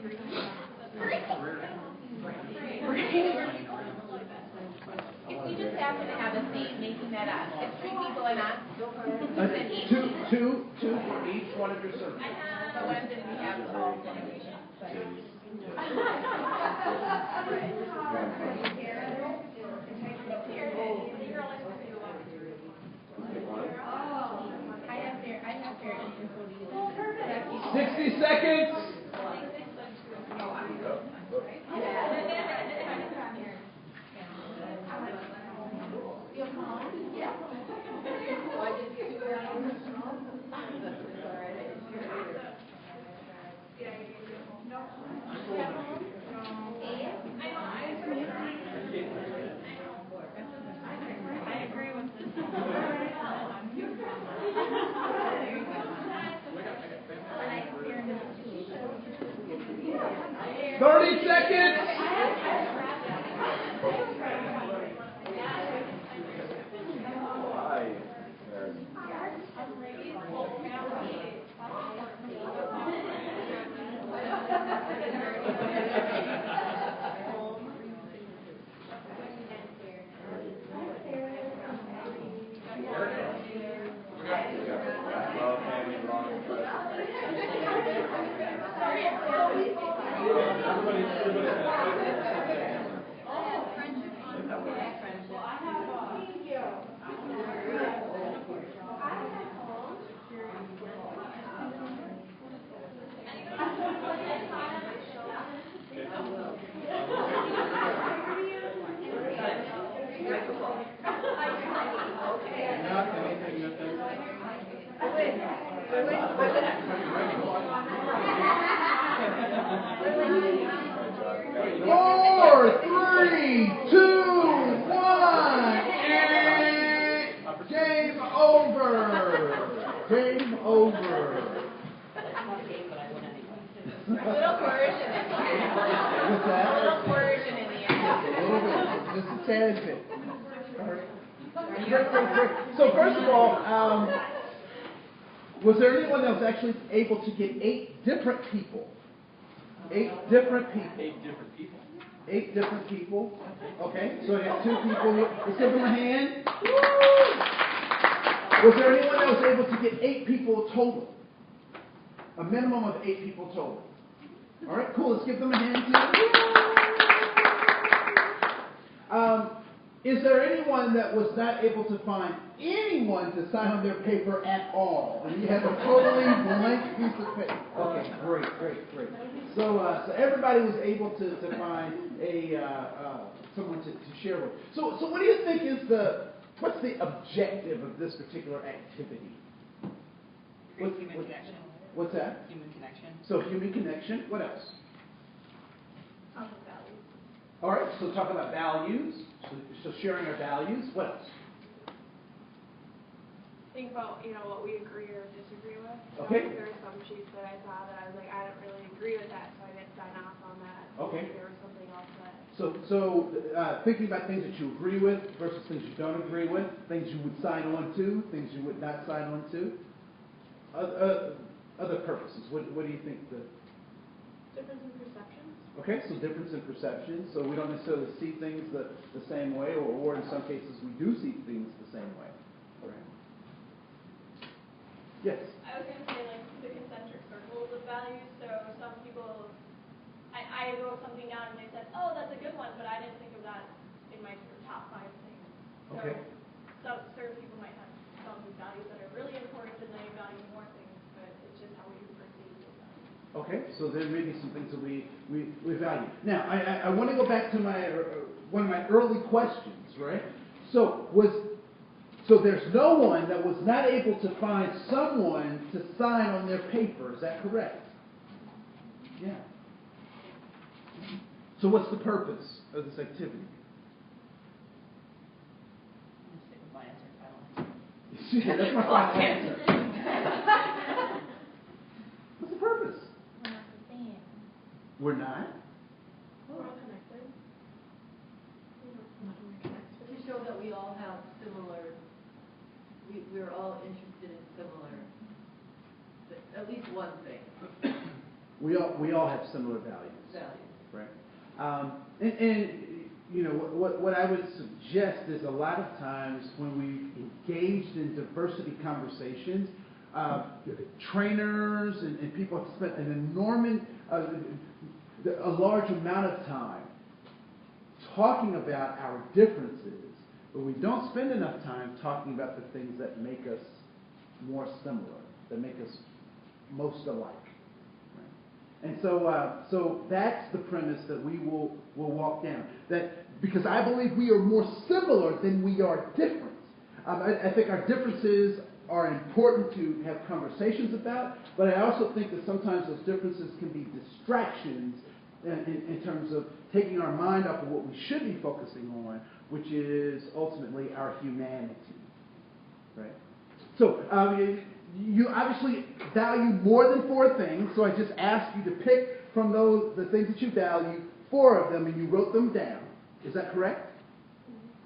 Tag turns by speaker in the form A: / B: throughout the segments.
A: If we just happen to have the same, making that up. If 3 people are not,
B: two for each one of your circles.
A: but when did we have all generations? I have fair
B: 60 seconds.
A: I agree with this.
B: 30 seconds. Four, three, two, one, and game over. Game over.
A: Little coercion in the end.
B: What's that?
A: Little coercion in the end.
B: A little bit, just a tad bit. Great. So first of all, was there anyone that was actually able to get 8 different people? 8 different people.
C: 8 different people.
B: 8 different people. Okay, so I got 2 people here. Let's give them a hand. Was there anyone that was able to get 8 people total? A minimum of 8 people total. All right, cool. Let's give them a hand too. Is there anyone that was not able to find anyone to sign on their paper at all? And you have a totally blank piece of paper. Okay, great. So everybody was able to find someone to share with. So what do you think is what's the objective of this particular activity?
D: Human connection.
B: What's that?
D: Human connection.
B: So human connection. What else? All right, so talk about values. So sharing our values. What else?
E: Think about, what we agree or disagree with.
B: Okay.
E: There were some sheets that I saw that I was like, I don't really agree with that, so I didn't sign off on that.
B: Okay.
E: There was something else that.
B: So thinking about things that you agree with versus things you don't agree with, things you would sign on to, things you would not sign on to. Other purposes. What do you think the
E: Difference in perceptions.
B: Okay, so difference in perception. So we don't necessarily see things the same way, or in some cases we do see things the same way. All right. Yes?
F: I was going to say, like, the concentric circles of values. So some people, I wrote something down and they said, oh, that's a good one, but I didn't think of that in my top 5 things. So
B: Okay.
F: certain people might have some values that are really important and they value more things, but it's just how we perceive those values.
B: Okay, so there may be some things that we value. Now, I want to go back to one of my early questions, right? So there's no one that was not able to find someone to sign on their paper. Is that correct? Yeah. So what's the purpose of this activity?
D: I'm going to stick with my answer. I don't know.
B: Yeah, that's my final answer. What's the purpose?
A: We're not the same.
B: We're not?
E: We're all connected.
G: To show that we all have similar, we're all interested in similar, at least one thing.
B: We all have similar values. Right. And you know, what I would suggest is a lot of times when we engaged in diversity conversations, trainers and people have spent a large amount of time talking about our differences, but we don't spend enough time talking about the things that make us more similar, that make us most alike. And so that's the premise that we will walk down. That because I believe we are more similar than we are different. I think our differences are important to have conversations about, but I also think that sometimes those differences can be distractions in terms of taking our mind off of what we should be focusing on, which is ultimately our humanity. Right? So you obviously value more than 4 things, so I just asked you to pick from the things that you value, 4 of them, and you wrote them down. Is that correct?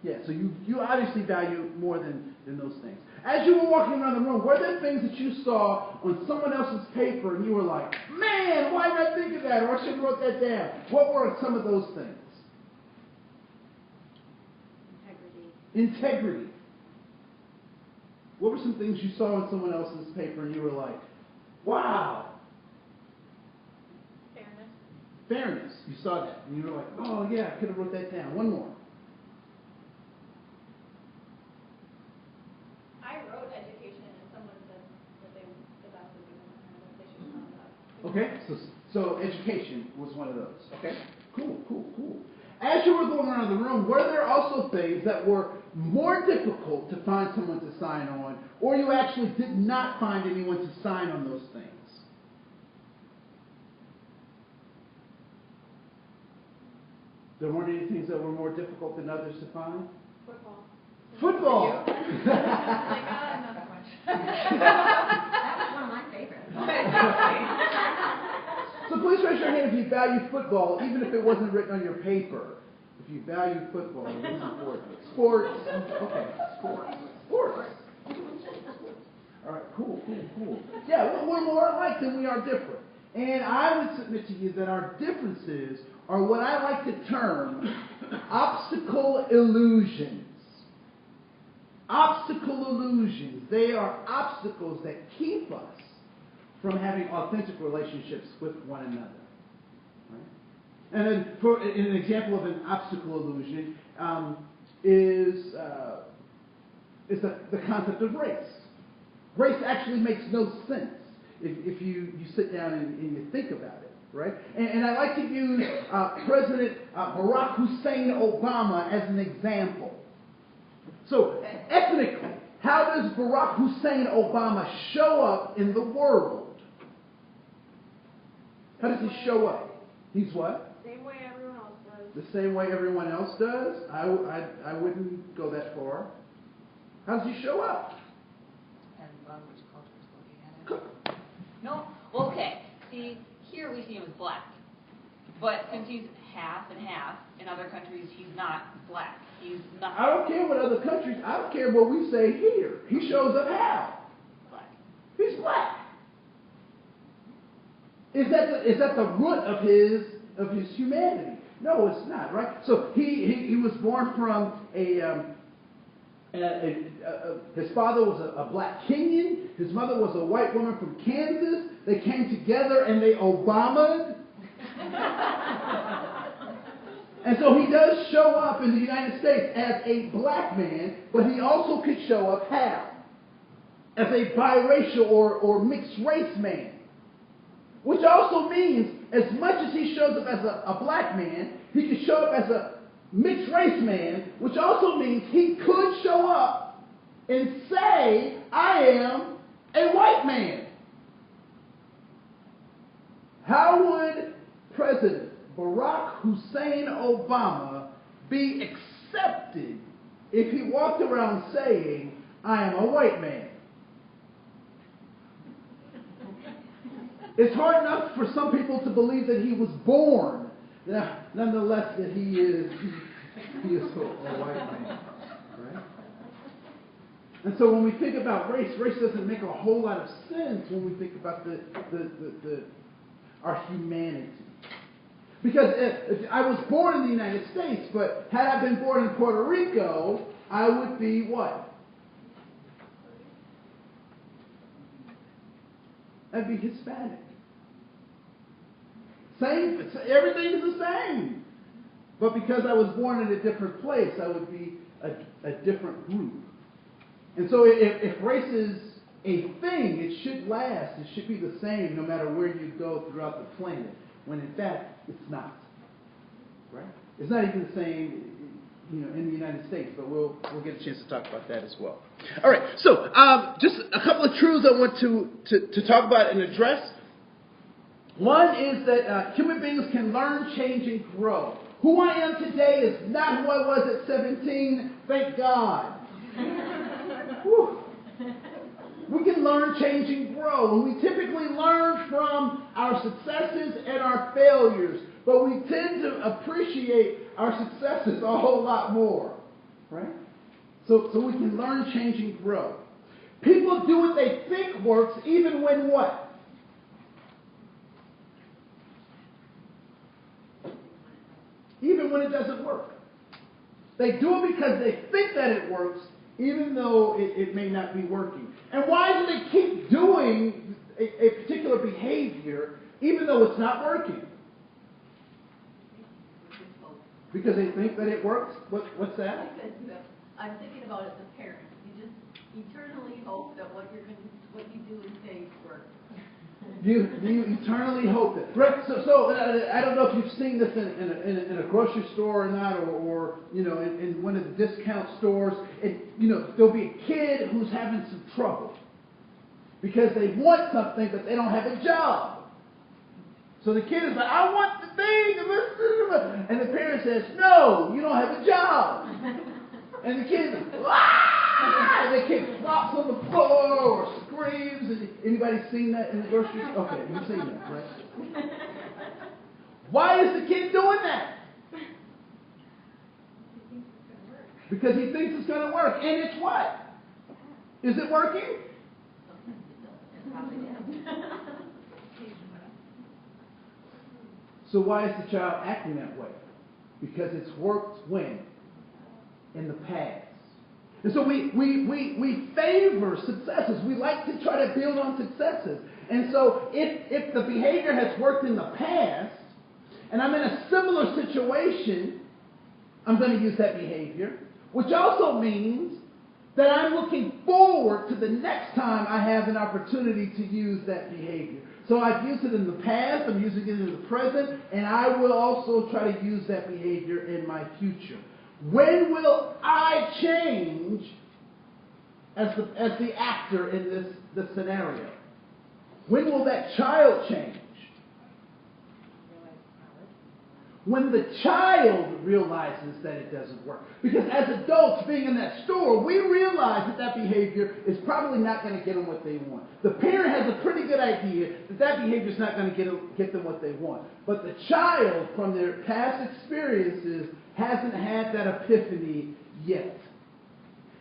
B: Yeah, so you obviously value more than those things. As you were walking around the room, were there things that you saw on someone else's paper and you were like, man, why did I think of that? Or I should have wrote that down. What were some of those things? Integrity. What were some things you saw on someone else's paper and you were like, wow? Fairness. You saw that and you were like, oh yeah, I could have wrote that down. One more.
F: I wrote education and someone said that they should talk about.
B: Okay, so education was one of those. Okay, cool. As you were going around the room, were there also things that were more difficult to find someone to sign on, or you actually did not find anyone to sign on those things? There weren't any things that were more difficult than others to find? Football!
A: Like, not so much. That was one of my favorites.
B: So please raise your hand if you value football, even if it wasn't written on your paper. If you value football, what's important? Sports. Okay, sports. All right, cool. Yeah, we're more alike than we are different. And I would submit to you that our differences are what I like to term obstacle illusions. Obstacle illusions. They are obstacles that keep us from having authentic relationships with one another. Right? And then, an example of an obstacle illusion is the concept of race. Race actually makes no sense if you sit down and you think about it. Right? And I like to use President Barack Hussein Obama as an example. So, ethnically, how does Barack Hussein Obama show up in the world? How does he show up? He's what?
E: Same way everyone else does.
B: The same way everyone else does? I wouldn't go that far. How does he show up?
D: And which culture is looking at it? No? Well, okay. See, here we see him as black. But since he's half and half, in other countries he's not black. He's not.
B: I don't care what other countries, I don't care what we say here. He shows up how?
D: Black.
B: He's black. Is that the root of his humanity? No, it's not, right? So he was born from his father was a black Kenyan. His mother was a white woman from Kansas. They came together and they Obama'd. And so he does show up in the United States as a black man, but he also could show up how? As a biracial or mixed race man. Which also means, as much as he shows up as a black man, he could show up as a mixed race man, which also means he could show up and say, I am a white man. How would President Barack Hussein Obama be accepted if he walked around saying, I am a white man? It's hard enough for some people to believe that he was born, nonetheless that he is a white man, right? And so when we think about race doesn't make a whole lot of sense when we think about the our humanity. Because I was born in the United States, but had I been born in Puerto Rico, I would be what? I'd be Hispanic. Same, everything is the same. But because I was born in a different place, I would be a different group. And so if race is a thing, it should last. It should be the same no matter where you go throughout the planet, when in fact it's not. Right? It's not even the same, in the United States, but we'll get a chance to talk about that as well. All right, so just a couple of truths I want to talk about and address. One is that human beings can learn, change, and grow. Who I am today is not who I was at 17, thank God. Whew. We can learn, change, and grow. And we typically learn from our successes and our failures. But we tend to appreciate our successes a whole lot more. Right? So we can learn, change, and grow. People do what they think works even when what? Even when it doesn't work. They do it because they think that it works, even though it may not be working. And why do they keep doing a particular behavior, even though it's not working? Because they think that it works? What's that?
G: I'm thinking about it as a parent. You just eternally hope that what you do and say works.
B: You eternally hope that. Right? So I don't know if you've seen this in a grocery store or not, or in one of the discount stores. And there'll be a kid who's having some trouble because they want something but they don't have a job. So the kid is like, I want the thing, and the parent says, no, you don't have a job. And the kid, and the kid flops on the floor or screams. And anybody seen that in the grocery store? Okay, you've seen that, right? Why is the kid doing that? Because he thinks it's going to work. And it's what? Is it working? So why is the child acting that way? Because it's worked when? In the past. And so we favor successes. We like to try to build on successes. And so if the behavior has worked in the past, and I'm in a similar situation, I'm going to use that behavior, which also means that I'm looking forward to the next time I have an opportunity to use that behavior. So I've used it in the past, I'm using it in the present, and I will also try to use that behavior in my future. When will I change as the actor in this scenario? When will that child change? When the child realizes that it doesn't work. Because as adults being in that store, we realize that behavior is probably not going to get them what they want. The parent has a pretty good idea that behavior is not going to get them what they want. But the child, from their past experiences, hasn't had that epiphany yet.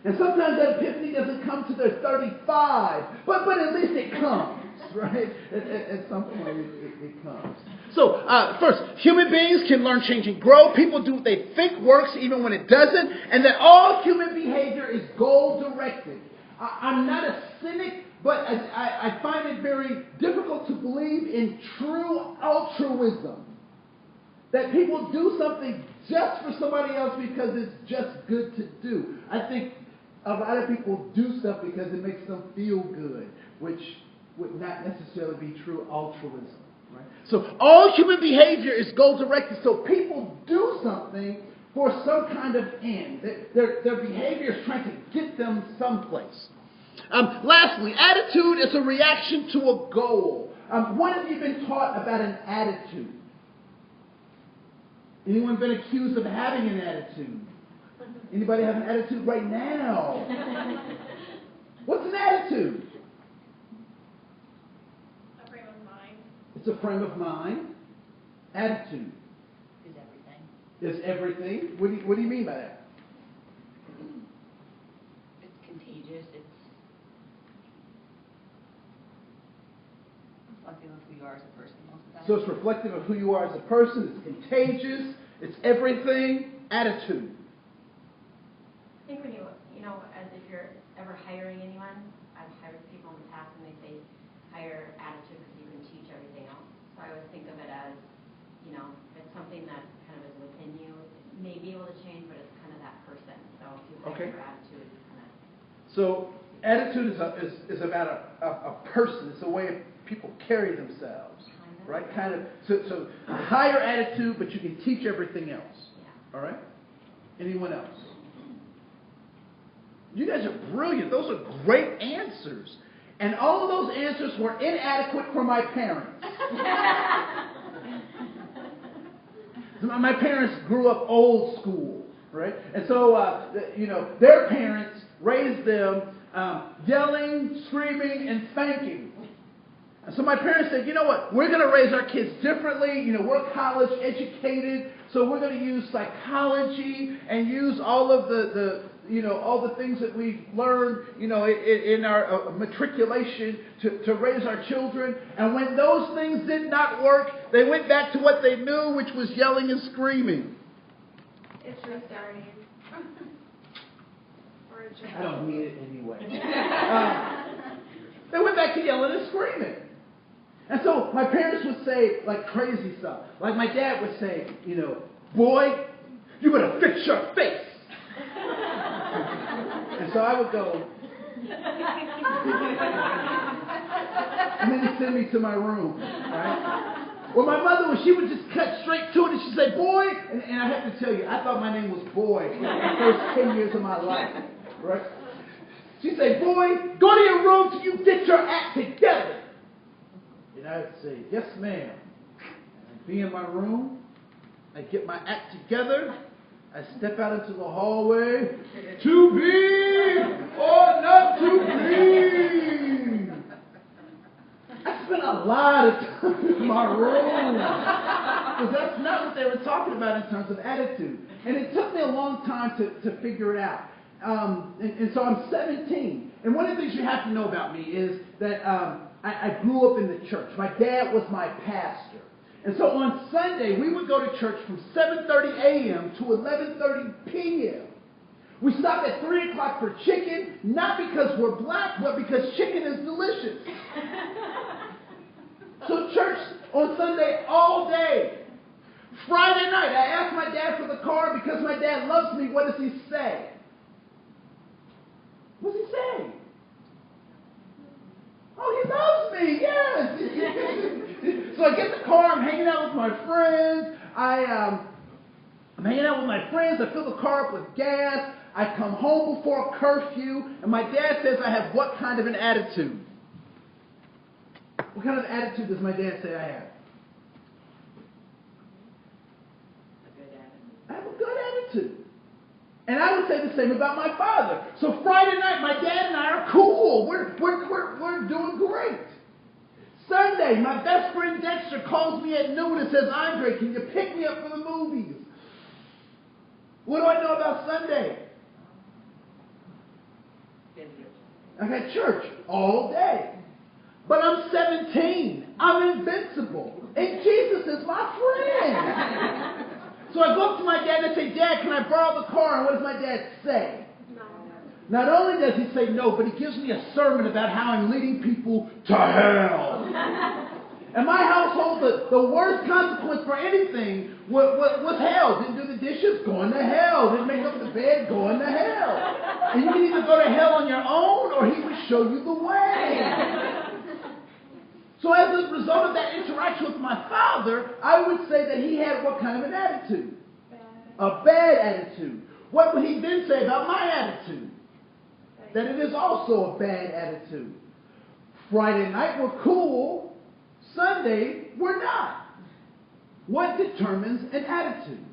B: And sometimes that epiphany doesn't come to their 35, but at least it comes, right? At some point it comes. So, first, human beings can learn, change, and grow. People do what they think works even when it doesn't. And that all human behavior is goal-directed. I'm not a cynic, but I find it very difficult to believe in true altruism. That people do something just for somebody else because it's just good to do. I think a lot of people do stuff because it makes them feel good, which would not necessarily be true altruism. Right? So all human behavior is goal-directed. So people do something for some kind of end. Their behavior is trying to get them someplace. Lastly, attitude is a reaction to a goal. When have you been taught about an attitude? Anyone been accused of having an attitude? Anybody have an attitude right now? What's an attitude?
F: A frame of mind.
B: It's a frame of mind. Attitude.
D: Is everything.
B: Is everything. What do you mean by that?
D: It's contagious. It's something that we you are as a person most of the time.
B: So it's reflective of who you are as a person. It's contagious. It's everything. Attitude.
C: I think when you know, as if you're ever hiring anyone, I've hired people in the past and they say hire attitude because you can teach everything else. So I always think of it as, you know, it's something that kind of is within you. It may be able to change, but it's kind of that person. So if you hire your attitude, it's kind of.
B: So attitude is about a person. It's a way of people carry themselves, right? Kind of. So a higher attitude, but you can teach everything else.
C: Yeah.
B: All right. Anyone else? You guys are brilliant. Those are great answers. And all of those answers were inadequate for my parents. My parents grew up old school, right? And so, their parents raised them yelling, screaming, and spanking. And so my parents said, you know what? We're going to raise our kids differently. We're college educated, so we're going to use psychology and use all of all the things that we've learned, in our matriculation to raise our children. And when those things did not work, they went back to what they knew, which was yelling and screaming.
E: It's restarting. Or a job.
B: I don't need it anyway. They went back to yelling and screaming. And so my parents would say, like, crazy stuff. Like my dad would say, boy, you better fix your face. And so I would go. And then he'd send me to my room. Right? Well, my mother, she would just cut straight to it, and she'd say, boy. And I have to tell you, I thought my name was Boy for the first 10 years of my life. Right? She'd say, boy, go to your room till you get your act together. And I would say, yes, ma'am. And I'd be in my room. I'd get my act together. I'd step out into the hallway. To be or not to be. I spent a lot of time in my room. Because that's not what they were talking about in terms of attitude. And it took me a long time to figure it out. And so I'm 17. And one of the things you have to know about me is that I grew up in the church. My dad was my pastor. And so on Sunday, we would go to church from 7:30 a.m. to 11:30 p.m. We stopped at 3 o'clock for chicken, not because we're black, but because chicken is delicious. So church on Sunday all day. Friday night, I asked my dad for the card because my dad loves me. What does he say? What does he say? Oh, he loves me, yes. So I get the car, I'm hanging out with my friends. I'm hanging out with my friends. I fill the car up with gas. I come home before curfew. And my dad says I have what kind of an attitude? What kind of attitude does my dad say I have? I have a good attitude. And I would say the same about my father. So Friday night, my dad and I are cool. We're doing great. Sunday, my best friend Dexter calls me at noon and says, Andre, can you pick me up for the movies? What do I know about Sunday? I got church all day. But I'm 17. I'm invincible. And Jesus is my friend. So I go up to my dad and I say, Dad, can I borrow the car? And what does my dad say?
E: No.
B: Not only does he say no, but he gives me a sermon about how I'm leading people to hell. In my household, the worst consequence for anything was hell. Didn't do the dishes? Going to hell. Didn't make up the bed? Going to hell. And you can either go to hell on your own or he would show you the way. So as a result of that interaction with my father, I would say that he had what kind of an attitude? A bad attitude. What would he then say about my attitude? That it is also a bad attitude. Friday night we're cool. Sunday we're not. What determines an attitude?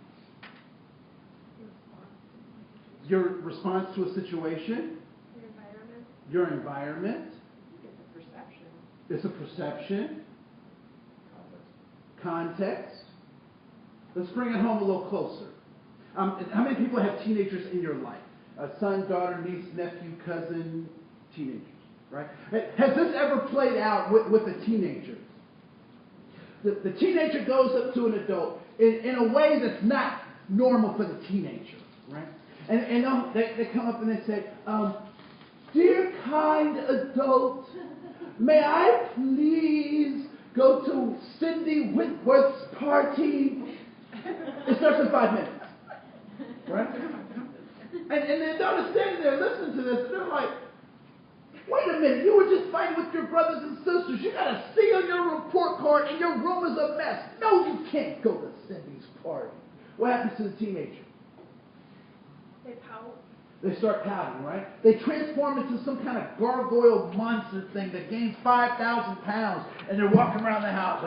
B: Your response to a situation. Your environment. It's a perception. Context. Let's bring it home a little closer. How many people have teenagers in your life? A son, daughter, niece, nephew, cousin, teenagers, right? Has this ever played out with a teenager? the teenager goes up to an adult in a way that's not normal for the teenager, right? And they come up and they say, dear kind adult, may I please go to Cindy Whitworth's party? It starts in 5 minutes, right? And the adult is standing there listening to this, and they're like, wait a minute, you were just fighting with your brothers and sisters. You got a C on your report card, and your room is a mess. No, you can't go to Cindy's party. What happens to the teenager?
E: They pout.
B: They start pouting, right? They transform into some kind of gargoyle monster thing that gains 5,000 pounds, and they're walking around the house.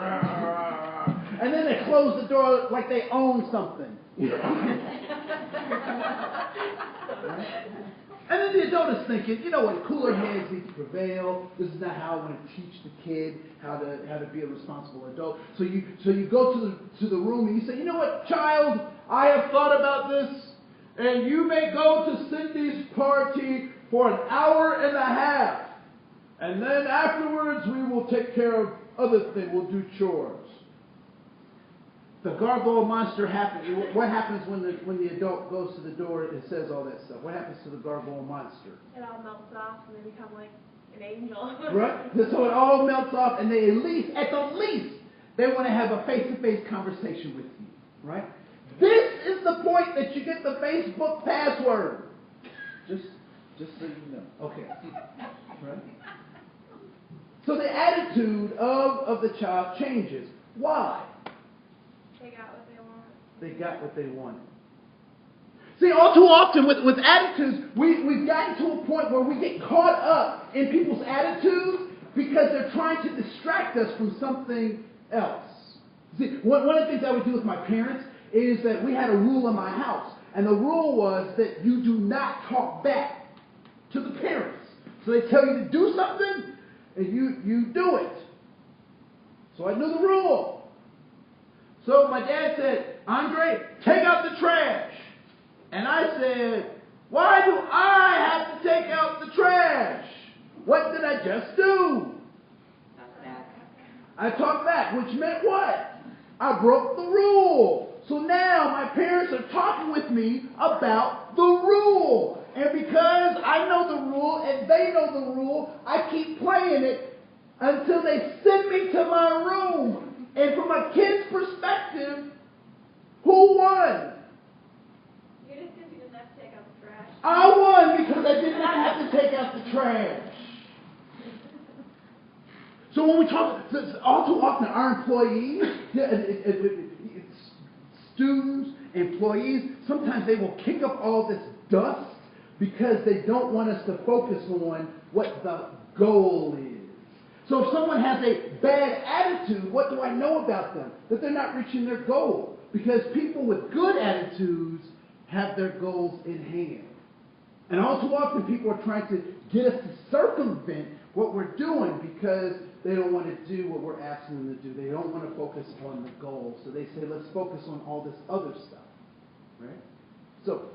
B: And then they close the door like they own something. Right? And then the adult is thinking, you know what, cooler heads need to prevail. This is not how I want to teach the kid how to be a responsible adult. So you go to the room and you say, you know what, child, I have thought about this, and you may go to Cindy's party for an hour and a half. And then afterwards we will take care of other things. We'll do chores. The gargoyle monster happens. What happens when the adult goes to the door and says all that stuff? What happens to the gargoyle monster?
E: It all melts off and they become like an angel.
B: Right? So it all melts off, and they at the least, they want to have a face-to-face conversation with you. Right? This is the point that you get the Facebook password. Just so you know. Okay. Right? So the attitude of the child changes. Why?
E: They got what they want.
B: They got what they wanted. See, all too often with attitudes, we've gotten to a point where we get caught up in people's attitudes because they're trying to distract us from something else. See, one of the things I would do with my parents is that we had a rule in my house. And the rule was that you do not talk back to the parents. So they tell you to do something, and you do it. So I knew the rule. So my dad said, Andre, take out the trash. And I said, why do I have to take out the trash? What did I just do? I talked back, which meant what? I broke the rule. So now my parents are talking with me about the rule. And because I know the rule and they know the rule, I keep playing it until they send me to my room. And from a kid's perspective, who won?
F: You just because you didn't have to take out the trash.
B: I won because I did not have to take out the trash. So when we talk, all too often our employees, students, employees, sometimes they will kick up all this dust because they don't want us to focus on what the goal is. So if someone has a bad attitude, what do I know about them? That they're not reaching their goal. Because people with good attitudes have their goals in hand. And all too often people are trying to get us to circumvent what we're doing because they don't want to do what we're asking them to do. They don't want to focus on the goal. So they say, let's focus on all this other stuff. Right? So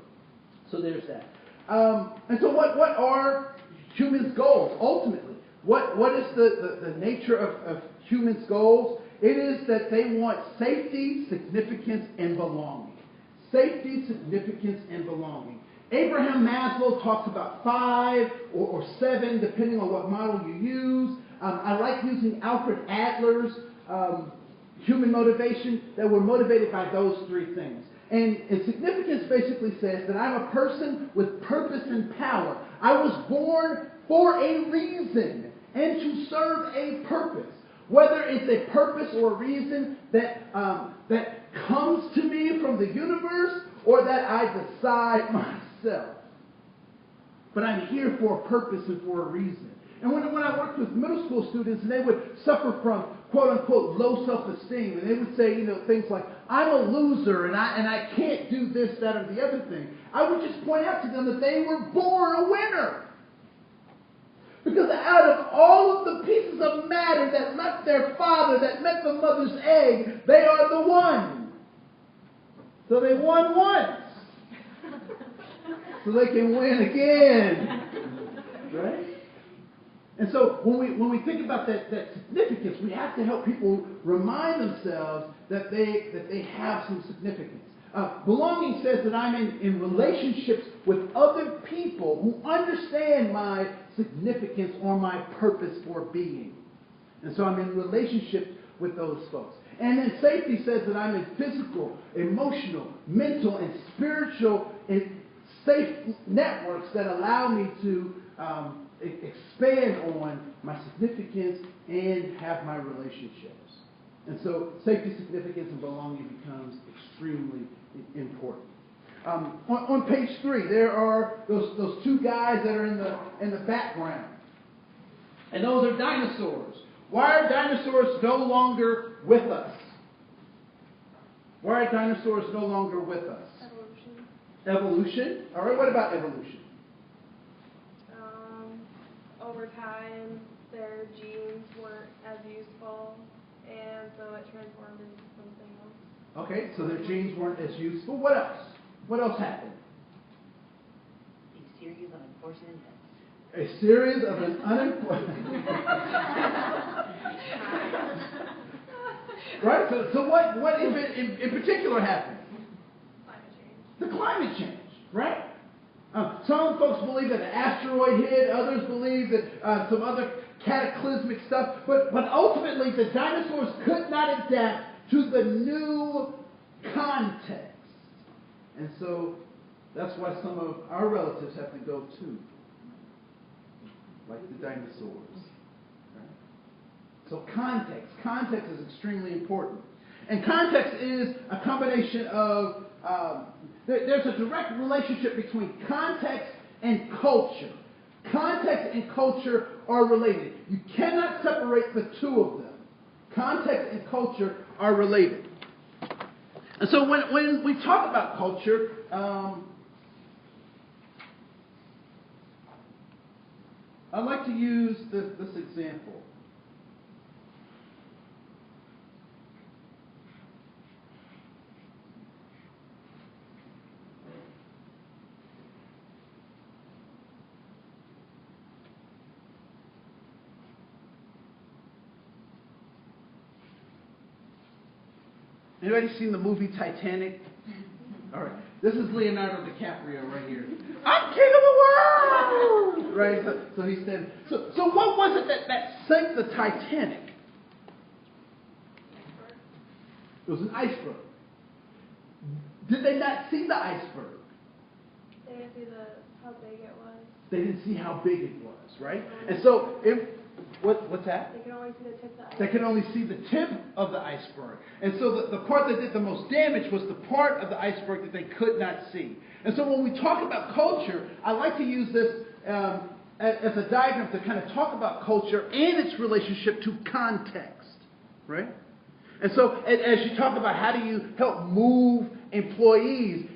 B: there's that. And so what are humans' goals ultimately? What is the nature of humans' goals? It is that they want safety, significance, and belonging. Safety, significance, and belonging. Abraham Maslow talks about 5 or 7, depending on what model you use. I like using Alfred Adler's human motivation, that we're motivated by those 3 things. And significance basically says that I'm a person with purpose and power. I was born for a reason and to serve a purpose. Whether it's a purpose or a reason that comes to me from the universe or that I decide myself. But I'm here for a purpose and for a reason. And when I worked with middle school students and they would suffer from quote-unquote low self-esteem, and they would say, things like, I'm a loser and I can't do this, that, or the other thing, I would just point out to them that they were born a winner. Because out of all of the pieces of matter that left their father, that met the mother's egg, they are the one. So they won once. So they can win again. Right? And so when we think about that significance, we have to help people remind themselves that they have some significance. Belonging says that I'm in relationships with other people who understand my significance or my purpose for being. And so I'm in relationship with those folks. And then safety says that I'm in physical, emotional, mental, and spiritual safe networks that allow me to expand on my significance and have my relationships. And so safety, significance, and belonging becomes extremely important. On page 3, there are those two guys that are in the background. And those are dinosaurs. Why are dinosaurs no longer with us? Why are dinosaurs no longer with us?
E: Evolution.
B: Evolution? All right, what about evolution?
E: Over time, their genes weren't as useful, and so it transformed into something else.
B: Okay, so their genes weren't as useful. What else? What else happened?
D: A series of unfortunate events.
B: A series of an unimportant... Right? So what in particular happened?
F: Climate change.
B: The climate change, right? Some folks believe that an asteroid hit. Others believe that some other cataclysmic stuff. But ultimately, the dinosaurs could not adapt to the new context. And so that's why some of our relatives have to go too. Like the dinosaurs. Right? So context is extremely important. And context is a combination of, there's a direct relationship between context and culture. Context and culture are related. You cannot separate the two of them. Context and culture are related. And so when we talk about culture, I like to use this example. Anybody seen the movie Titanic? All right. This is Leonardo DiCaprio right here. I'm king of the world! Right? So he said, so what was it that sank the Titanic? It was an iceberg. Did they not see the iceberg?
E: They didn't see how big it was.
B: They didn't see how big it was, right? And so, what's that?
E: They could only see the tip of the iceberg.
B: They could only see the tip of the iceberg. And so the part that did the most damage was the part of the iceberg that they could not see. And so when we talk about culture, I like to use this as a diagram to kind of talk about culture and its relationship to context, right? And so as you talk about how do you help move employees,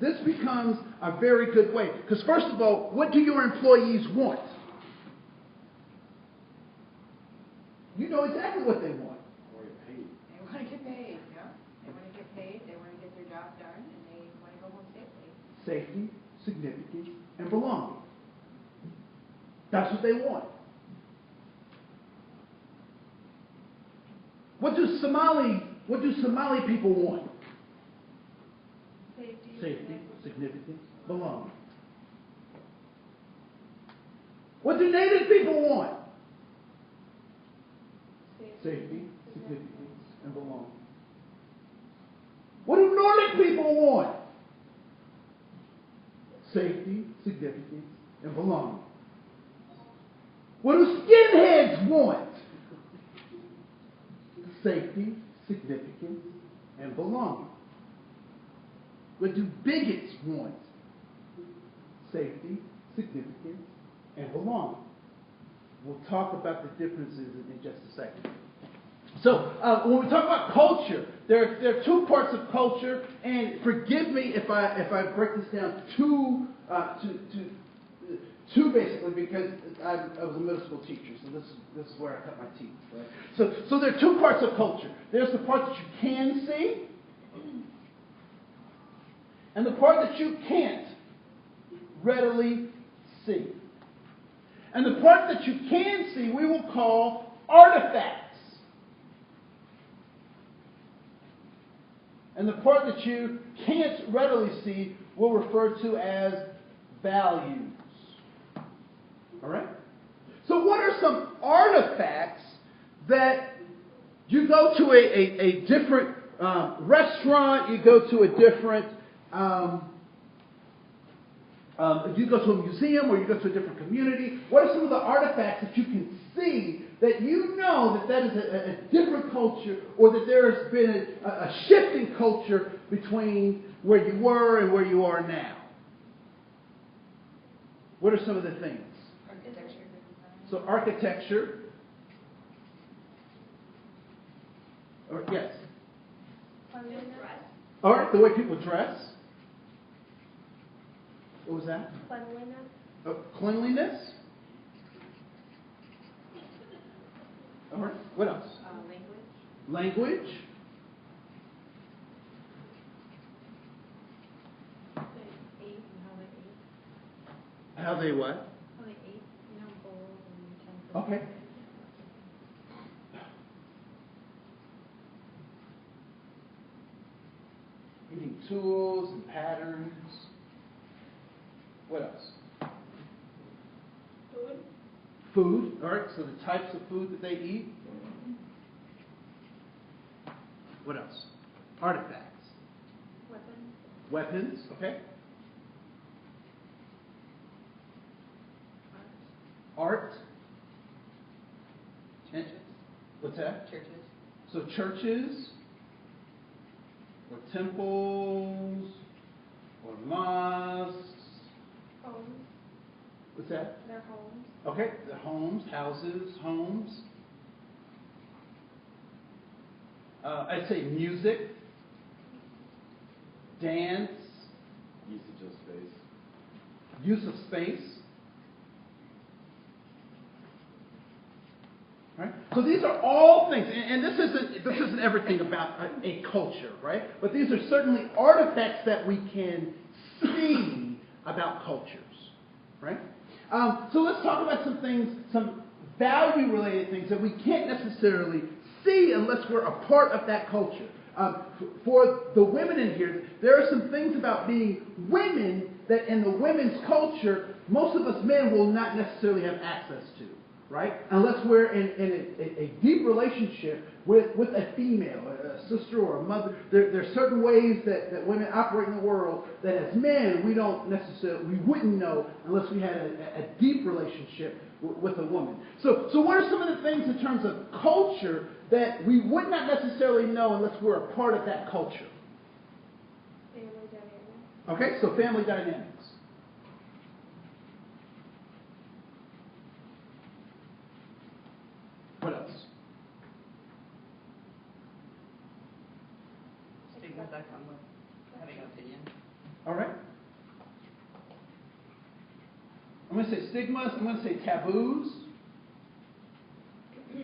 B: this becomes a very good way. Because first of all, what do your employees want? You know exactly what they want.
G: They want to get paid, yeah. They want to get paid, they want to get their job done, and they want to go home safely.
B: Safety, significance, and belonging. That's what they want. What do Somali people want? Safety, significance, belonging. What do Native people want? Safety, significance, and belonging. What do Nordic people want? Safety, significance, and belonging. What do skinheads want? Safety, significance, and belonging. What do bigots want? Safety, significance, and belonging. We'll talk about the differences in just a second. So when we talk about culture, there are two parts of culture, and forgive me if I break this down two basically, because I was a middle school teacher, so this is where I cut my teeth. Right? So there are two parts of culture. There's the part that you can see, and the part that you can't readily see. And the part that you can see, we will call artifacts. And the part that you can't readily see, we'll refer to as values. All right? So what are some artifacts that you go to a different restaurant, you go to a different, you go to a museum or you go to a different community, what are some of the artifacts that you can see that you know that is a different culture, or that there has been a shift in culture between where you were and where you are now? What are some of the things?
D: Architecture.
B: So architecture. Or, yes.
F: Just dress.
B: All right, the way people dress. What was that?
E: Cleanliness.
B: Cleanliness. All right. What else?
C: Language.
B: Language.
C: They ate and how they ate.
B: How they what?
C: How they ate, bowls and utensils.
B: Okay. Eating tools and patterns. What else?
F: Food.
B: Food. All right. So the types of food that they eat. What else? Artifacts.
E: Weapons.
B: Weapons. Okay. Art.
D: Churches.
B: What's that?
D: Churches.
B: So churches, or temples, or mosques.
E: Homes.
B: What's that?
E: Their homes.
B: Okay, the homes, houses, homes. I'd say music, dance,
H: Usage of space.
B: use of space. Right? So these are all things, and this isn't everything about a culture, right? But these are certainly artifacts that we can see about cultures, right? So let's talk about some things, some value-related things that we can't necessarily see unless we're a part of that culture. For the women in here, there are some things about being women that in the women's culture, most of us men will not necessarily have access to. Right? Unless we're in a deep relationship with a female, a sister or a mother. There are certain ways that women operate in the world that as men we wouldn't know unless we had a deep relationship with a woman. So what are some of the things in terms of culture that we would not necessarily know unless we're a part of that culture?
E: Family dynamics.
B: Okay, so family dynamics. What else?
D: Stigmas that come with having an opinion.
B: All right. I'm going to say stigmas. I'm going to say taboos.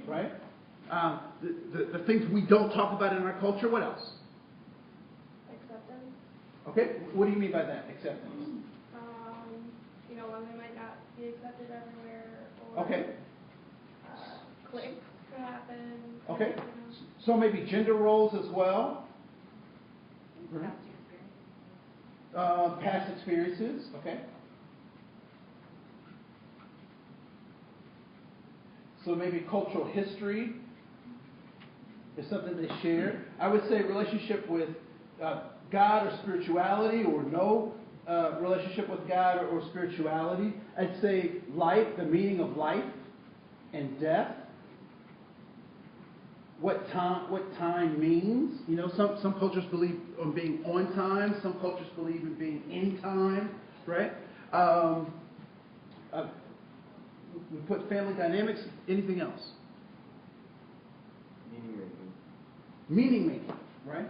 B: Right? The things we don't talk about in our culture. What else?
E: Acceptance.
B: Okay. What do you mean by that? Acceptance.
E: Women might not be accepted everywhere. Or,
B: Okay.
E: Clicks could happen.
B: Okay. So maybe gender roles as well.
C: Past experience.
B: Past experiences. Okay. So maybe cultural history is something they share. I would say relationship with God or spirituality, or no relationship with God or spirituality. I'd say life, the meaning of life and death. What time means. Some cultures believe in being on time. Some cultures believe in being in time. Right? We put family dynamics. Anything else?
H: Meaning making.
B: Meaning making. Right?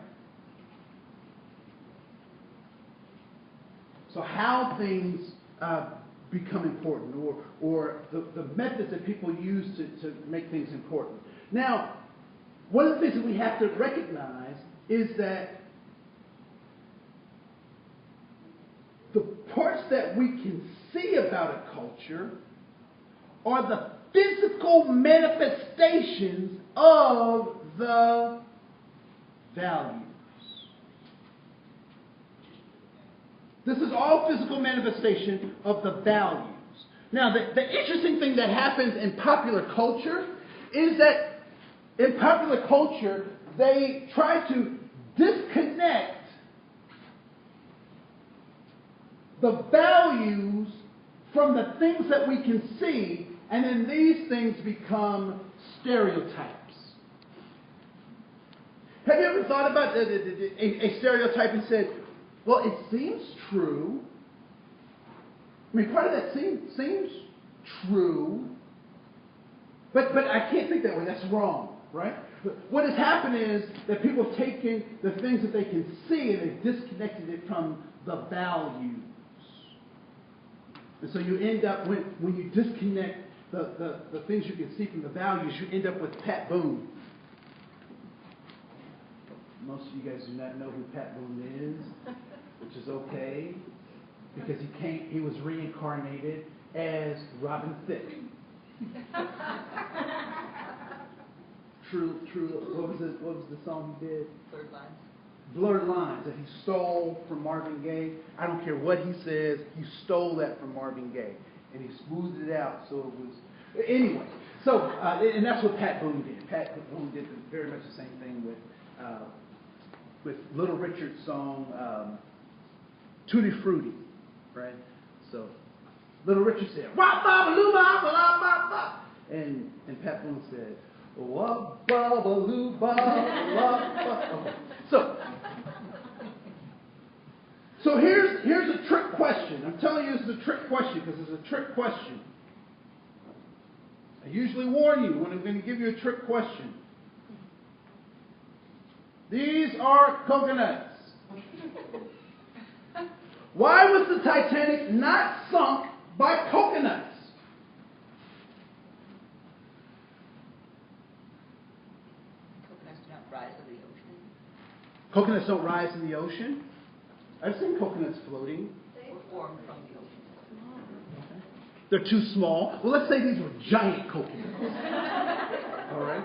B: So how things become important, or the methods that people use to make things important. Now, one of the things that we have to recognize is that the parts that we can see about a culture are the physical manifestations of the values. This is all physical manifestation of the values. Now, the interesting thing that happens in popular culture is that in popular culture, they try to disconnect the values from the things that we can see, and then these things become stereotypes. Have you ever thought about a stereotype and said, well, it seems true. I mean, part of that seems true, but I can't think that way. That's wrong, right? What has happened is that people have taken the things that they can see and they've disconnected it from the values. And so you end up, when you disconnect the things you can see from the values, you end up with Pat Boone. Most of you guys do not know who Pat Boone is, which is okay, because he was reincarnated as Robin Thicke. True. What was the song he did?
D: Blurred Lines.
B: Blurred Lines that he stole from Marvin Gaye. I don't care what he says, he stole that from Marvin Gaye, and he smoothed it out so it was. Anyway, so and that's what Pat Boone did. Pat Boone did very much the same thing with Little Richard's song Tutti Frutti, right? So Little Richard said, "Wah ba ba loo ba ba ba ba," and Pat Boone said, "Wah ba ba loo ba ba." Okay, so here's a trick question. I'm telling you, this is a trick question because it's a trick question. I usually warn you when I'm going to give you a trick question. These are coconuts. Why was the Titanic not sunk by coconuts?
D: Coconuts do not rise in the ocean.
B: Coconuts don't rise in the ocean. I've seen coconuts floating.
D: They were formed from the ocean.
B: They're too small. Well, let's say these were giant coconuts. All right.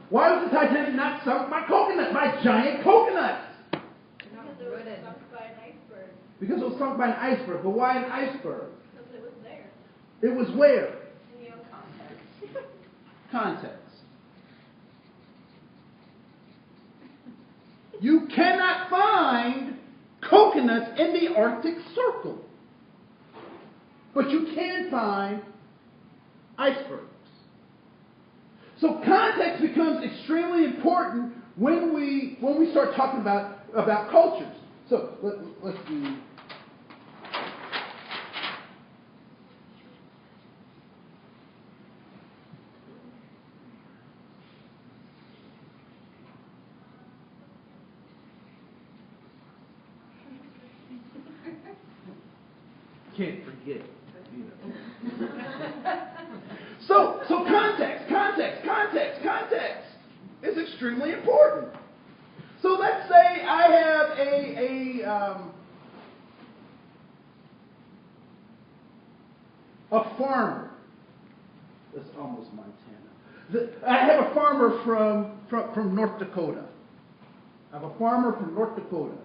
B: Why was the Titanic not sunk by coconuts, by giant coconuts?
F: Because it was sunk by an iceberg.
B: Because it was sunk by an iceberg. But why an iceberg?
F: Because it was there.
B: It was where?
F: In the ocean.
B: Context. You cannot find coconuts in the Arctic Circle. But you can find icebergs. So context becomes extremely important when we start talking about cultures. So let's do. Can't forget. So context is extremely important. So let's say I have a farmer. That's almost Montana. I have a farmer from North Dakota. I have a farmer from North Dakota.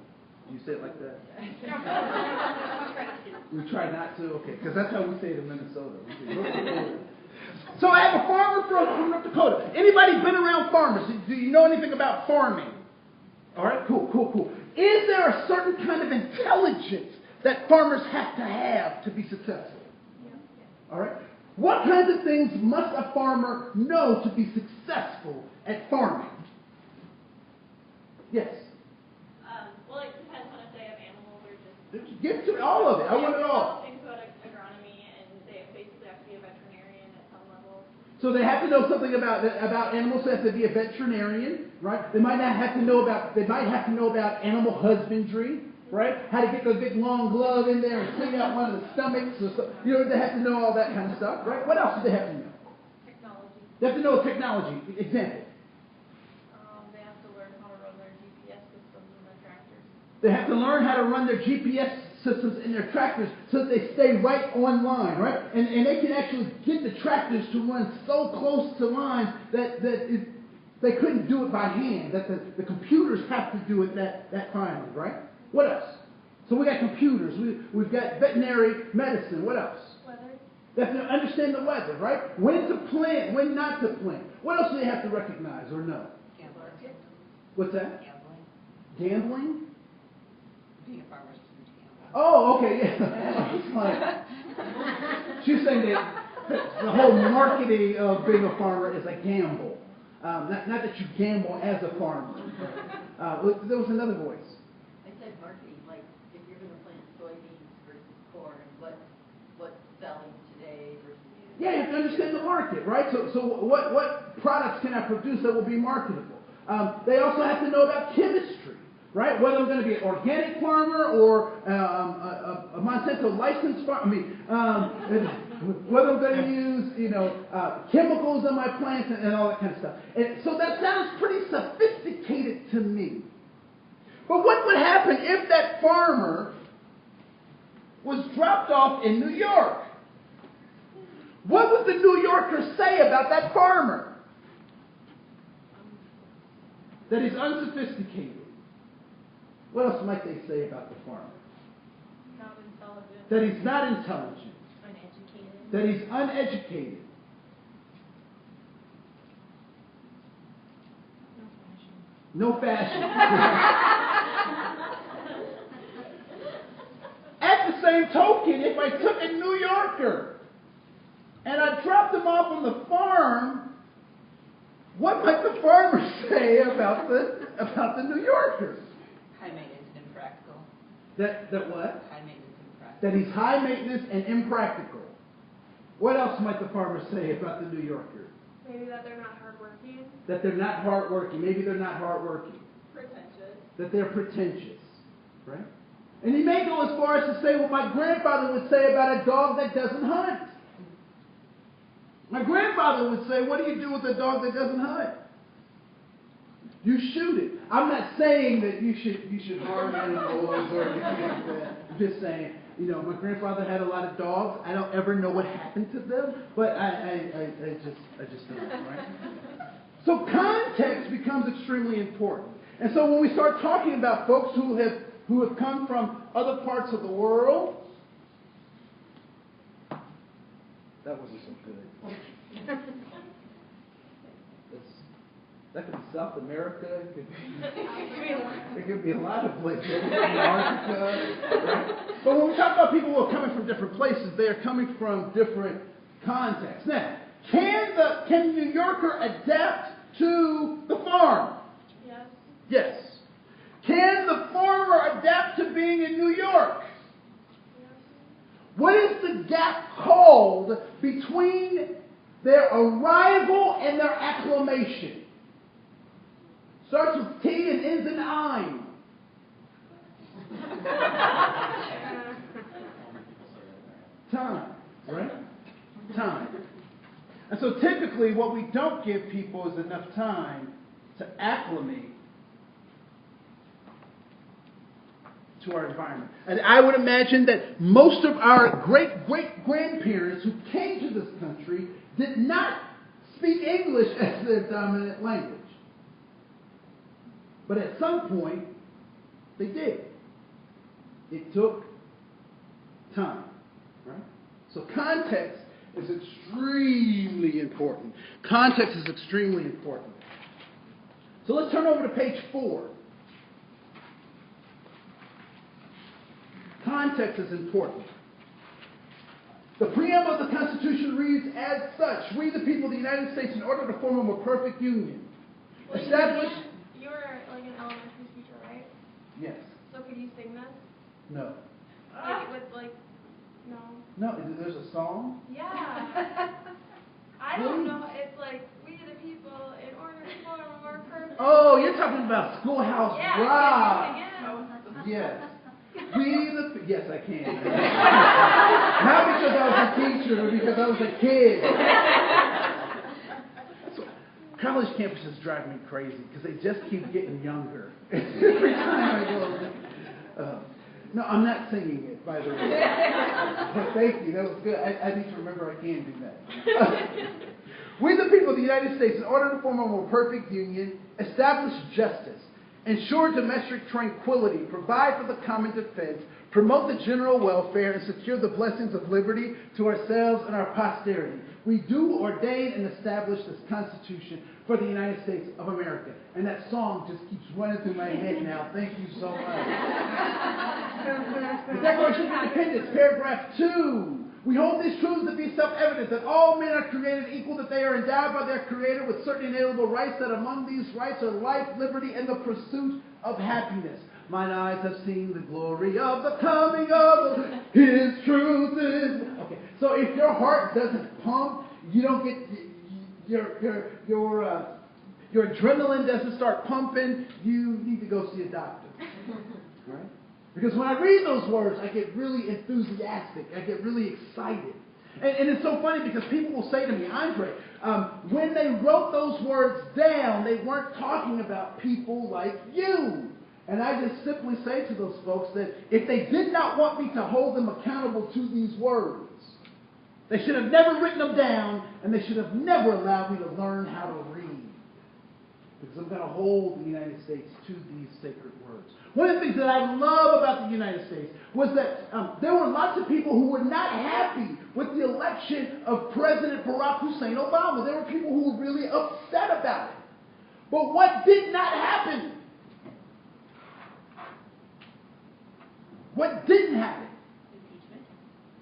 B: You say it like that? We try not to? Okay, because that's how we say it in Minnesota. We say North Dakota. So I have a farmer from North Dakota. Anybody been around farmers? Do you know anything about farming? All right, cool. Is there a certain kind of intelligence that farmers have to be successful? All right. What kinds of things must a farmer know to be successful at farming? Yes.
F: Well, it depends on if they have animals or just.
B: Get to all of it. I want it all.
F: Things about agronomy, and they basically have to be a veterinarian at some level.
B: So they have to know something about animals. They have to be a veterinarian, right? They might have to know about animal husbandry, right? How to get the big long glove in there and clean out one of the stomachs. Or so, they have to know all that kind of stuff, right? What else do they have to know?
F: Technology.
B: They have to know technology. Example.
F: They have to learn how to run their GPS systems in their tractors.
B: They have to learn how to run their GPS systems in their tractors so that they stay right on line, right? And they can actually get the tractors to run so close to line that they couldn't do it by hand, that the computers have to do it that finely, right? What else? So we got computers, we've got veterinary medicine. What else?
E: Weather.
B: They have to understand the weather, right? When to plant, when not to plant. What else do they have to recognize or know?
D: Gambling.
B: What's that?
D: Gambling.
B: Gambling?
D: Being a farmer is huge gambling.
B: Oh, okay, yeah. It's like, she's saying that the whole marketing of being a farmer is a gamble. Not that you gamble as a farmer. There was another voice.
G: I said marketing, like if you're going to plant soybeans versus corn, what's selling today versus.
B: Yeah, you have to understand the market, right? So what products can I produce that will be marketable? They also have to know about chemistry, right? Whether I'm going to be an organic farmer or a Monsanto licensed farmer. Whether I'm going to use, chemicals in my plants and all that kind of stuff. And so that sounds pretty sophisticated to me. But what would happen if that farmer was dropped off in New York? What would the New Yorker say about that farmer? That he's unsophisticated. What else might they say about the farmer?
F: Not intelligent.
B: That he's not intelligent.
F: Uneducated.
B: That he's uneducated. No fashion. At the same token, if I took a New Yorker and I dropped him off on the farm, what might the farmer say about the New Yorker?
D: High maintenance and impractical.
B: That what?
D: High maintenance and impractical.
B: That he's high maintenance and impractical. What else might the farmer say about the New Yorker?
E: Maybe that they're not hardworking.
B: That they're not hardworking. Maybe they're not hardworking.
F: Pretentious.
B: That they're pretentious. Right? And he may go as far as to say what my grandfather would say about a dog that doesn't hunt. My grandfather would say, what do you do with a dog that doesn't hunt? You shoot it. I'm not saying that you should harm animals or anything like that. I'm just saying, my grandfather had a lot of dogs. I don't ever know what happened to them, but I just don't, right? So context becomes extremely important. And so when we start talking about folks who have come from other parts of the world, that wasn't so good. That could be South America. It could be a lot of places. Antarctica. Right? But when we talk about people who are coming from different places, they are coming from different contexts. Now, can the New Yorker adapt to the farm?
E: Yes.
B: Yes. Can the farmer adapt to being in New York? What is the gap called between their arrival and their acclimation? Starts with T and ends in I. Time, right? Time. And so typically what we don't give people is enough time to acclimate to our environment. And I would imagine that most of our great-great-grandparents who came to this country did not speak English as their dominant language. But at some point, they did. It took time, right? So context is extremely important. Context is extremely important. So let's turn over to page 4. Context is important. The preamble of the Constitution reads as such: "We, the people of the United States, in order to form a more perfect union, establish."
E: You were like an elementary teacher, right?
B: Yes.
E: So could you sing this?
B: No.
E: Like with no.
B: No. There's a song.
E: Yeah. I don't know. It's like we the people in order to form a more perfect.
B: Oh, you're talking about Schoolhouse
E: Yeah.
B: Rock.
E: Yeah.
B: Yes. Yes, I can. Not because I was a teacher, but because I was a kid. College campuses drive me crazy because they just keep getting younger every time I go. No, I'm not singing it, by the way. Thank you. That was good. I need to remember I can do that. We, the people of the United States, in order to form a more perfect union, establish justice, ensure domestic tranquility, provide for the common defense, promote the general welfare, and secure the blessings of liberty to ourselves and our posterity. We do ordain and establish this Constitution for the United States of America. And that song just keeps running through my head now. Thank you so much. The Declaration of Independence, paragraph 2. We hold these truths to be self-evident, that all men are created equal, that they are endowed by their Creator with certain inalienable rights, that among these rights are life, liberty, and the pursuit of happiness. Mine eyes have seen the glory of the coming of His truth is... Okay, so if your heart doesn't pump, you don't get... Your adrenaline doesn't start pumping, you need to go see a doctor. Right? Because when I read those words, I get really enthusiastic. I get really excited. And it's so funny because people will say to me, Andre, when they wrote those words down, they weren't talking about people like you. And I just simply say to those folks that if they did not want me to hold them accountable to these words, they should have never written them down, and they should have never allowed me to learn how to read. Because I'm going to hold the United States to these sacred words. One of the things that I love about the United States was that there were lots of people who were not happy with the election of President Barack Hussein Obama. There were people who were really upset about it. But what did not happen? What didn't happen?
D: Impeachment.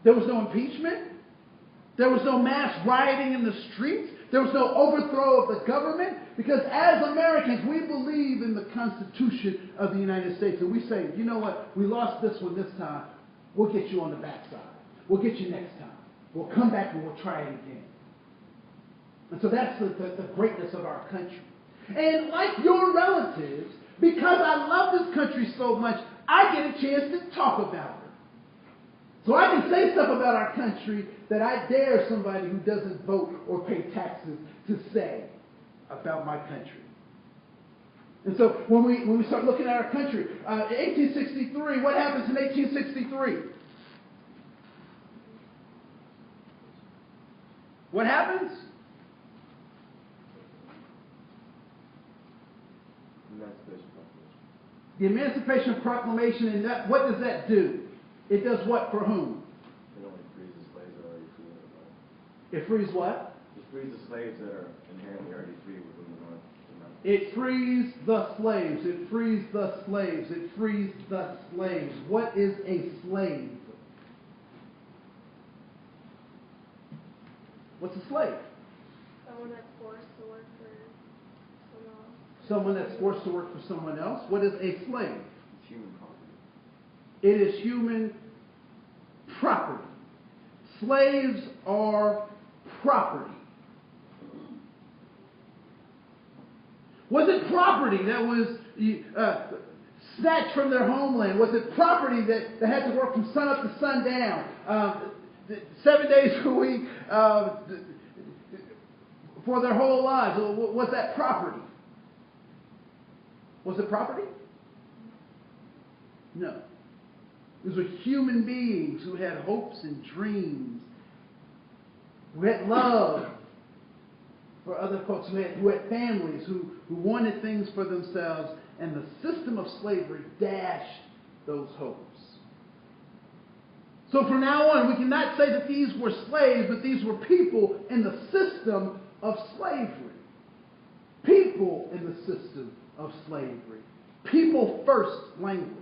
B: There was no impeachment. There was no mass rioting in the streets. There was no overthrow of the government. Because as Americans, we believe in the Constitution of the United States. And we say, you know what? We lost this one this time. We'll get you on the backside. We'll get you next time. We'll come back and we'll try it again. And so that's the greatness of our country. And like your relatives, because I love this country so much, I get a chance to talk about her. So I can say stuff about our country that I dare somebody who doesn't vote or pay taxes to say about my country. And so when we start looking at our country, 1863, what happens in 1863? What happens? The Emancipation Proclamation, and that, what does that do? It does what for whom?
H: It only frees the slaves that are already free.
B: It frees what?
H: It frees the slaves that are inherently already free within the North.
B: It frees the slaves. It frees the slaves. It frees the slaves. What is a slave? What's a slave?
E: Someone that's forced to work for someone else.
B: Someone that's forced to work for someone else. What is a slave?
H: It's human property.
B: It is human property. Slaves are property. Was it property that was snatched from their homeland? Was it property that had to work from sun up to sundown, 7 days a week for their whole lives? Was that property? Was it property? No. These were human beings who had hopes and dreams, who had love for other folks, who had families, who wanted things for themselves, and the system of slavery dashed those hopes. So from now on, we cannot say that these were slaves, but these were people in the system of slavery. People in the system of slavery. People first language.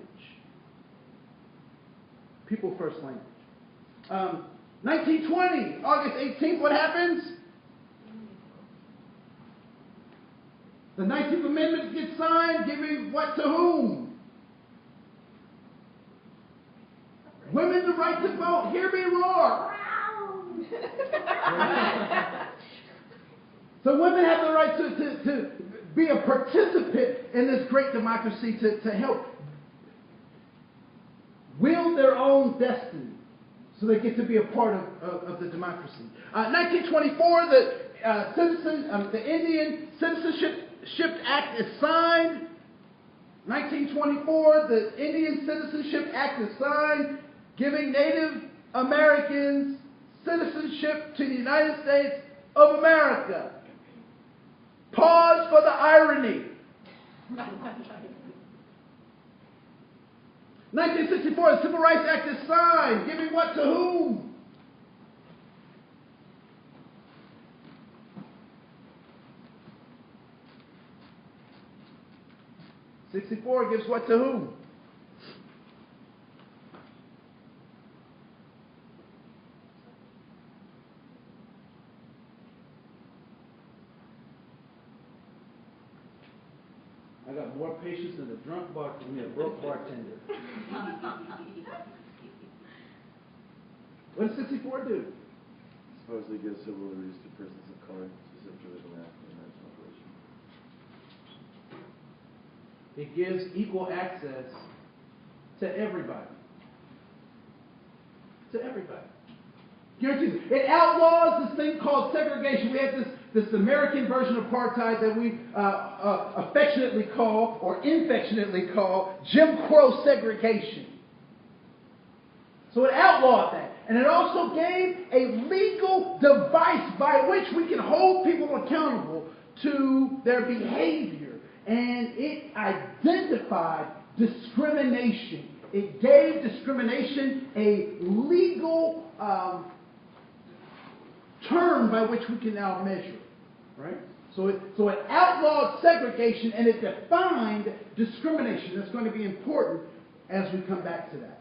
B: People first language. 1920, August 18th, what happens? The 19th Amendment gets signed, giving what to whom? Women the right to vote. Hear me roar. So women have the right to be a participant in this great democracy, to help wield their own destiny. So they get to be a part of the democracy. 1924, the Indian Citizenship Act is signed. 1924, the Indian Citizenship Act is signed, giving Native Americans citizenship to the United States of America. Pause for the irony. 1964, the Civil Rights Act is signed, giving what to whom? '64 gives what to whom? I got more patience than a broke bartender. What does 64 do?
H: Supposedly gives civil liberties to persons of color, specifically the African American population.
B: It gives equal access to everybody. To everybody. Guarantees it. It outlaws this thing called segregation. We have this American version of apartheid that we affectionately call, or infectionately call, Jim Crow segregation. So it outlawed that. And it also gave a legal device by which we can hold people accountable to their behavior. And it identified discrimination. It gave discrimination a legal term by which we can now measure. Right? So it outlawed segregation and it defined discrimination. That's going to be important as we come back to that.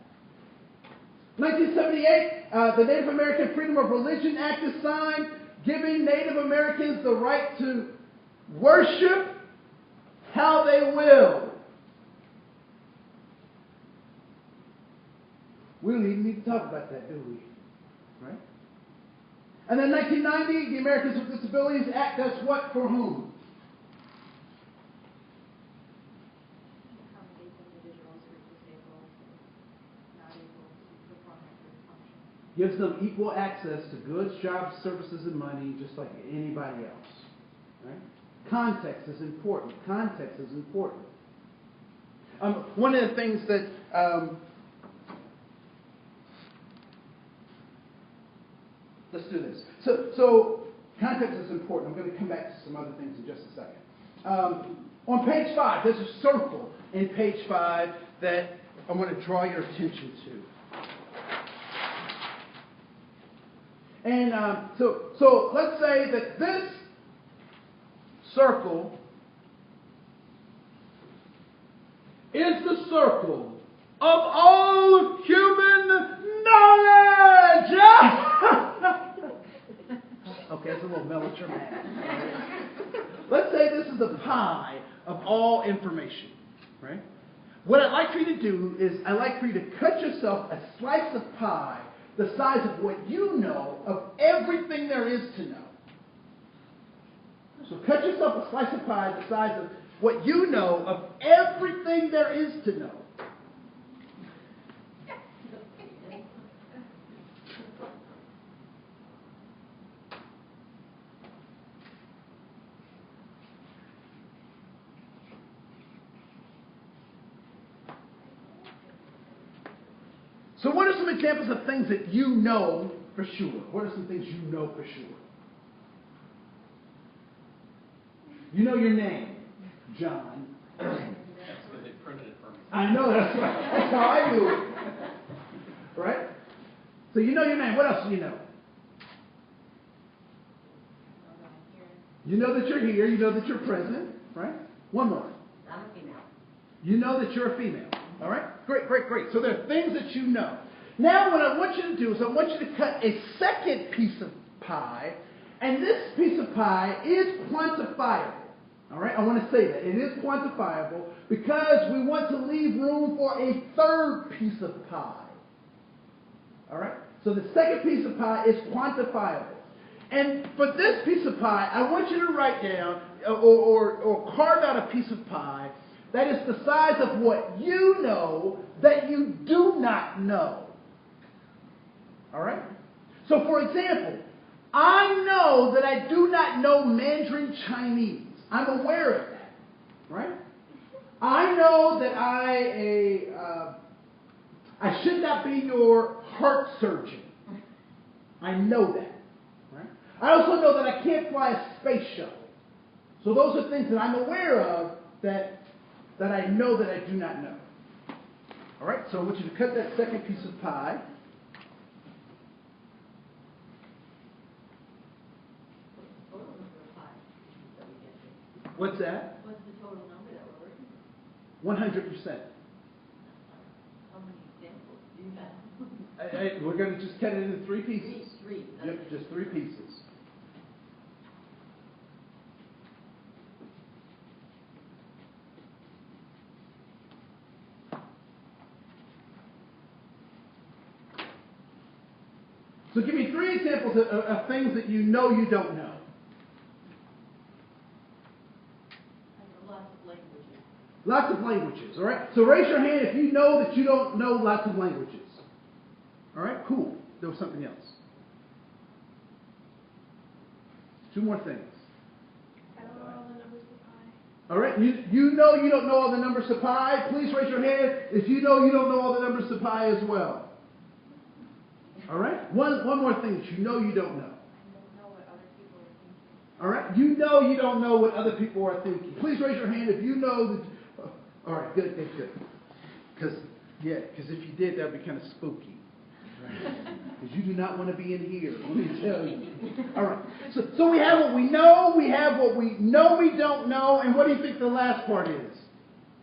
B: 1978, the Native American Freedom of Religion Act is signed, giving Native Americans the right to worship how they will. We don't even need to talk about that, do we? Right? And then 1990, the Americans with Disabilities Act does what for whom? Gives them equal access to goods, jobs, services, and money, just like anybody else. Right? Context is important. Context is important. One of the things that let's do this. So context is important. I'm going to come back to some other things in just a second. On page 5, there's a circle in page 5 that I want to draw your attention to. And so let's say that this circle is the circle of all human knowledge. Okay, it's a little melodramatic. Let's say this is the pie of all information, right? What I'd like for you to do is I'd like for you to cut yourself a slice of pie the size of what you know of everything there is to know. So cut yourself a slice of pie the size of what you know of everything there is to know. So what are some examples of things that you know for sure? What are some things you know for sure? You know your name, John.
I: That's because they printed it for me.
B: I know, that's right. That's how I do it. Right? So you know your name. What else do you know? You know that you're here. You know that you're present. Right? One more.
C: I'm a female.
B: You know that you're a female. All right? Great. So there are things that you know. Now what I want you to do is I want you to cut a second piece of pie, and this piece of pie is quantifiable. All right? I want to say that. It is quantifiable because we want to leave room for a third piece of pie. All right? So the second piece of pie is quantifiable. And for this piece of pie, I want you to write down or carve out a piece of pie that is the size of what you know that you do not know. All right? So, for example, I know that I do not know Mandarin Chinese. I'm aware of that. Right? I know that I should not be your heart surgeon. I know that. Right? I also know that I can't fly a space shuttle. So those are things that I'm aware of that I know that I do not know. All right, so I want you to cut that second piece of pie.
G: Total number of pies that we get to.
B: What's that?
G: What's the total number that we're working with?
B: 100%.
G: How many examples do you have?
B: We're going to just cut it into three pieces.
G: Three.
B: Yep, just three pieces. So give me three examples of things that you know you don't know.
G: I know lots of languages.
B: Lots of languages, all right? So raise your hand if you know that you don't know lots of languages. All right, cool. There was something else. Two more things.
E: I don't know all the numbers of pi.
B: All right, you know you don't know all the numbers to pi. Please raise your hand if you know you don't know all the numbers to pi as well. All right? One more thing that you know you don't know. All right? You know you don't know what other people are thinking. Please raise your hand if you know that. All right, good. Because if you did, that would be kind of spooky. Because you do not want to be in here, let me tell you. All right. So we have what we know, we have what we know we don't know, and what do you think the last part is?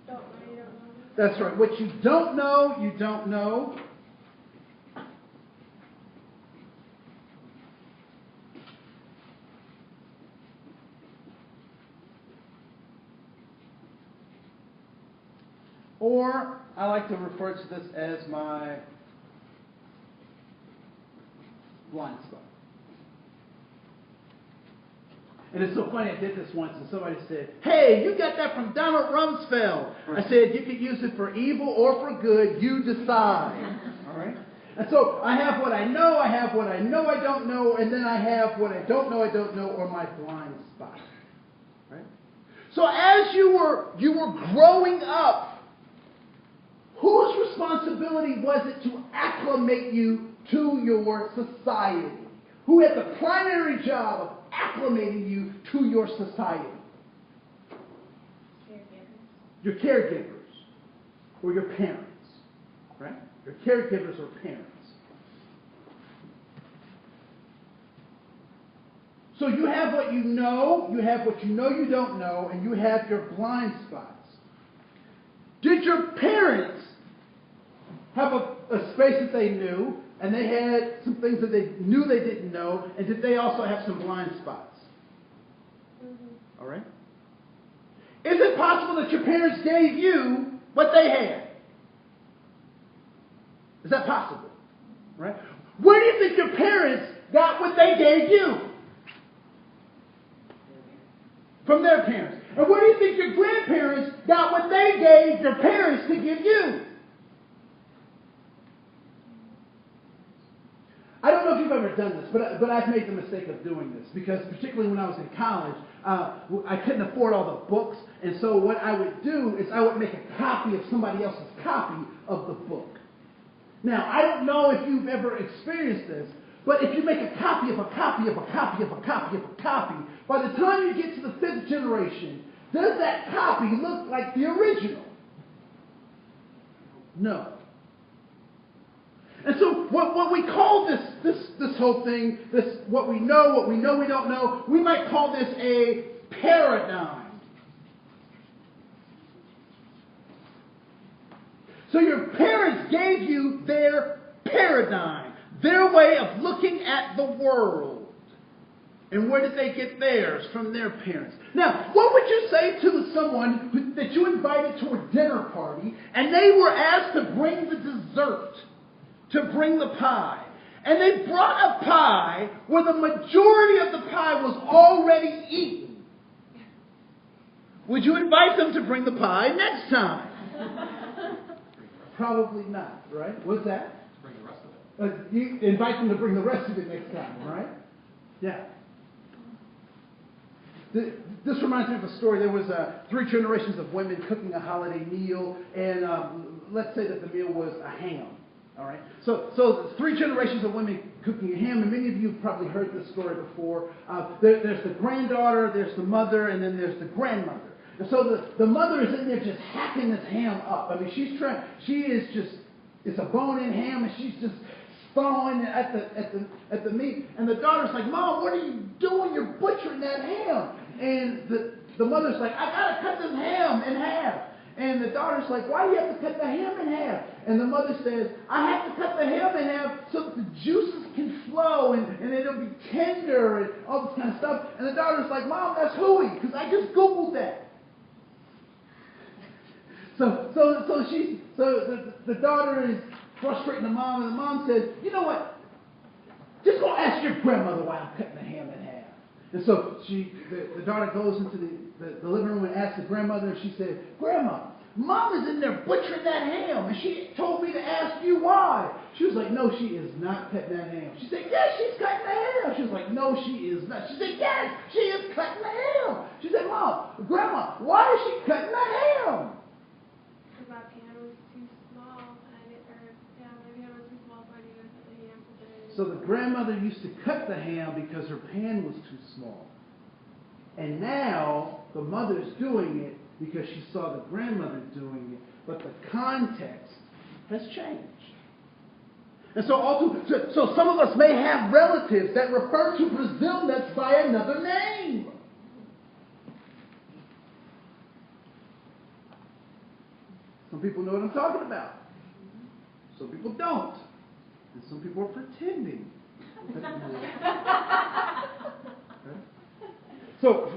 E: Don't know, you don't know.
B: That's right. What you don't know, you don't know. Or I like to refer to this as my blind spot. And it's so funny, I did this once and somebody said, "Hey, you got that from Donald Rumsfeld." I said, "You could use it for evil or for good, you decide." All right? And so I have what I know I don't know, and then I have what I don't know, or my blind spot. Right? So as you were growing up, whose responsibility was it to acclimate you to your society? Who had the primary job of acclimating you to your society?
E: Caregivers.
B: Your caregivers or your parents, right? Your caregivers or parents. So you have what you know you don't know, and you have your blind spots. Did your parents have a space that they knew, and they had some things that they knew they didn't know, and did they also have some blind spots? Mm-hmm. All right? Is it possible that your parents gave you what they had? Is that possible? Right? Where do you think your parents got what they gave you? From their parents. And where do you think your grandparents got what they gave your parents to give you? I don't know if you've ever done this, but I've made the mistake of doing this because particularly when I was in college, I couldn't afford all the books, and so what I would do is I would make a copy of somebody else's copy of the book. Now, I don't know if you've ever experienced this, but if you make a copy of a copy of a copy of a copy of a copy, by the time you get to the fifth generation, does that copy look like the original? No. And so what we call this whole thing, this what we know we don't know, we might call this a paradigm. So your parents gave you their paradigm, their way of looking at the world. And where did they get theirs? From their parents. Now, what would you say to someone that you invited to a dinner party and they were asked to bring the dessert, to bring the pie, and they brought a pie where the majority of the pie was already eaten? Would you invite them to bring the pie next time? Probably not, right? What's that?
I: To bring the rest of it.
B: You invite them to bring the rest of it next time, right? Yeah. This reminds me of a story. There was 3 generations of women cooking a holiday meal, and let's say that the meal was a ham. All right. So 3 generations of women cooking a ham, and many of you have probably heard this story before. There's the granddaughter, there's the mother, and then there's the grandmother. And so the mother is in there just hacking this ham up. I mean, it's a bone-in ham, and she's just sawing at the meat. And the daughter's like, Mom, what are you doing? You're butchering that ham. And the mother's like, I gotta cut this ham in half. And the daughter's like, why do you have to cut the ham in half? And the mother says, I have to cut the ham in half so that the juices can flow and it'll be tender and all this kind of stuff. And the daughter's like, Mom, that's hooey, because I just Googled that. So the daughter is frustrating the mom, and the mom says, you know what? Just go ask your grandmother why I'm cutting the ham in half. And so the daughter goes into the living room and asks the grandmother, and she said, Grandma, Mom is in there butchering that ham, and she told me to ask you why. She was like, no, she is not cutting that ham. She said, yes, she's cutting the ham. She was like, no, she is not. She said, yes, she is cutting the ham. She said, Mom, Grandma, why is she cutting the ham?
E: Because my pan was too small, my pan was too small, so I needed to put the ham for the...
B: So the grandmother used to cut the ham because her pan was too small. And now the mother's doing it because she saw the grandmother doing it, but the context has changed. And so some of us may have relatives that refer to Brazil nuts by another name. Some people know what I'm talking about. Some people don't. And some people are pretending. So,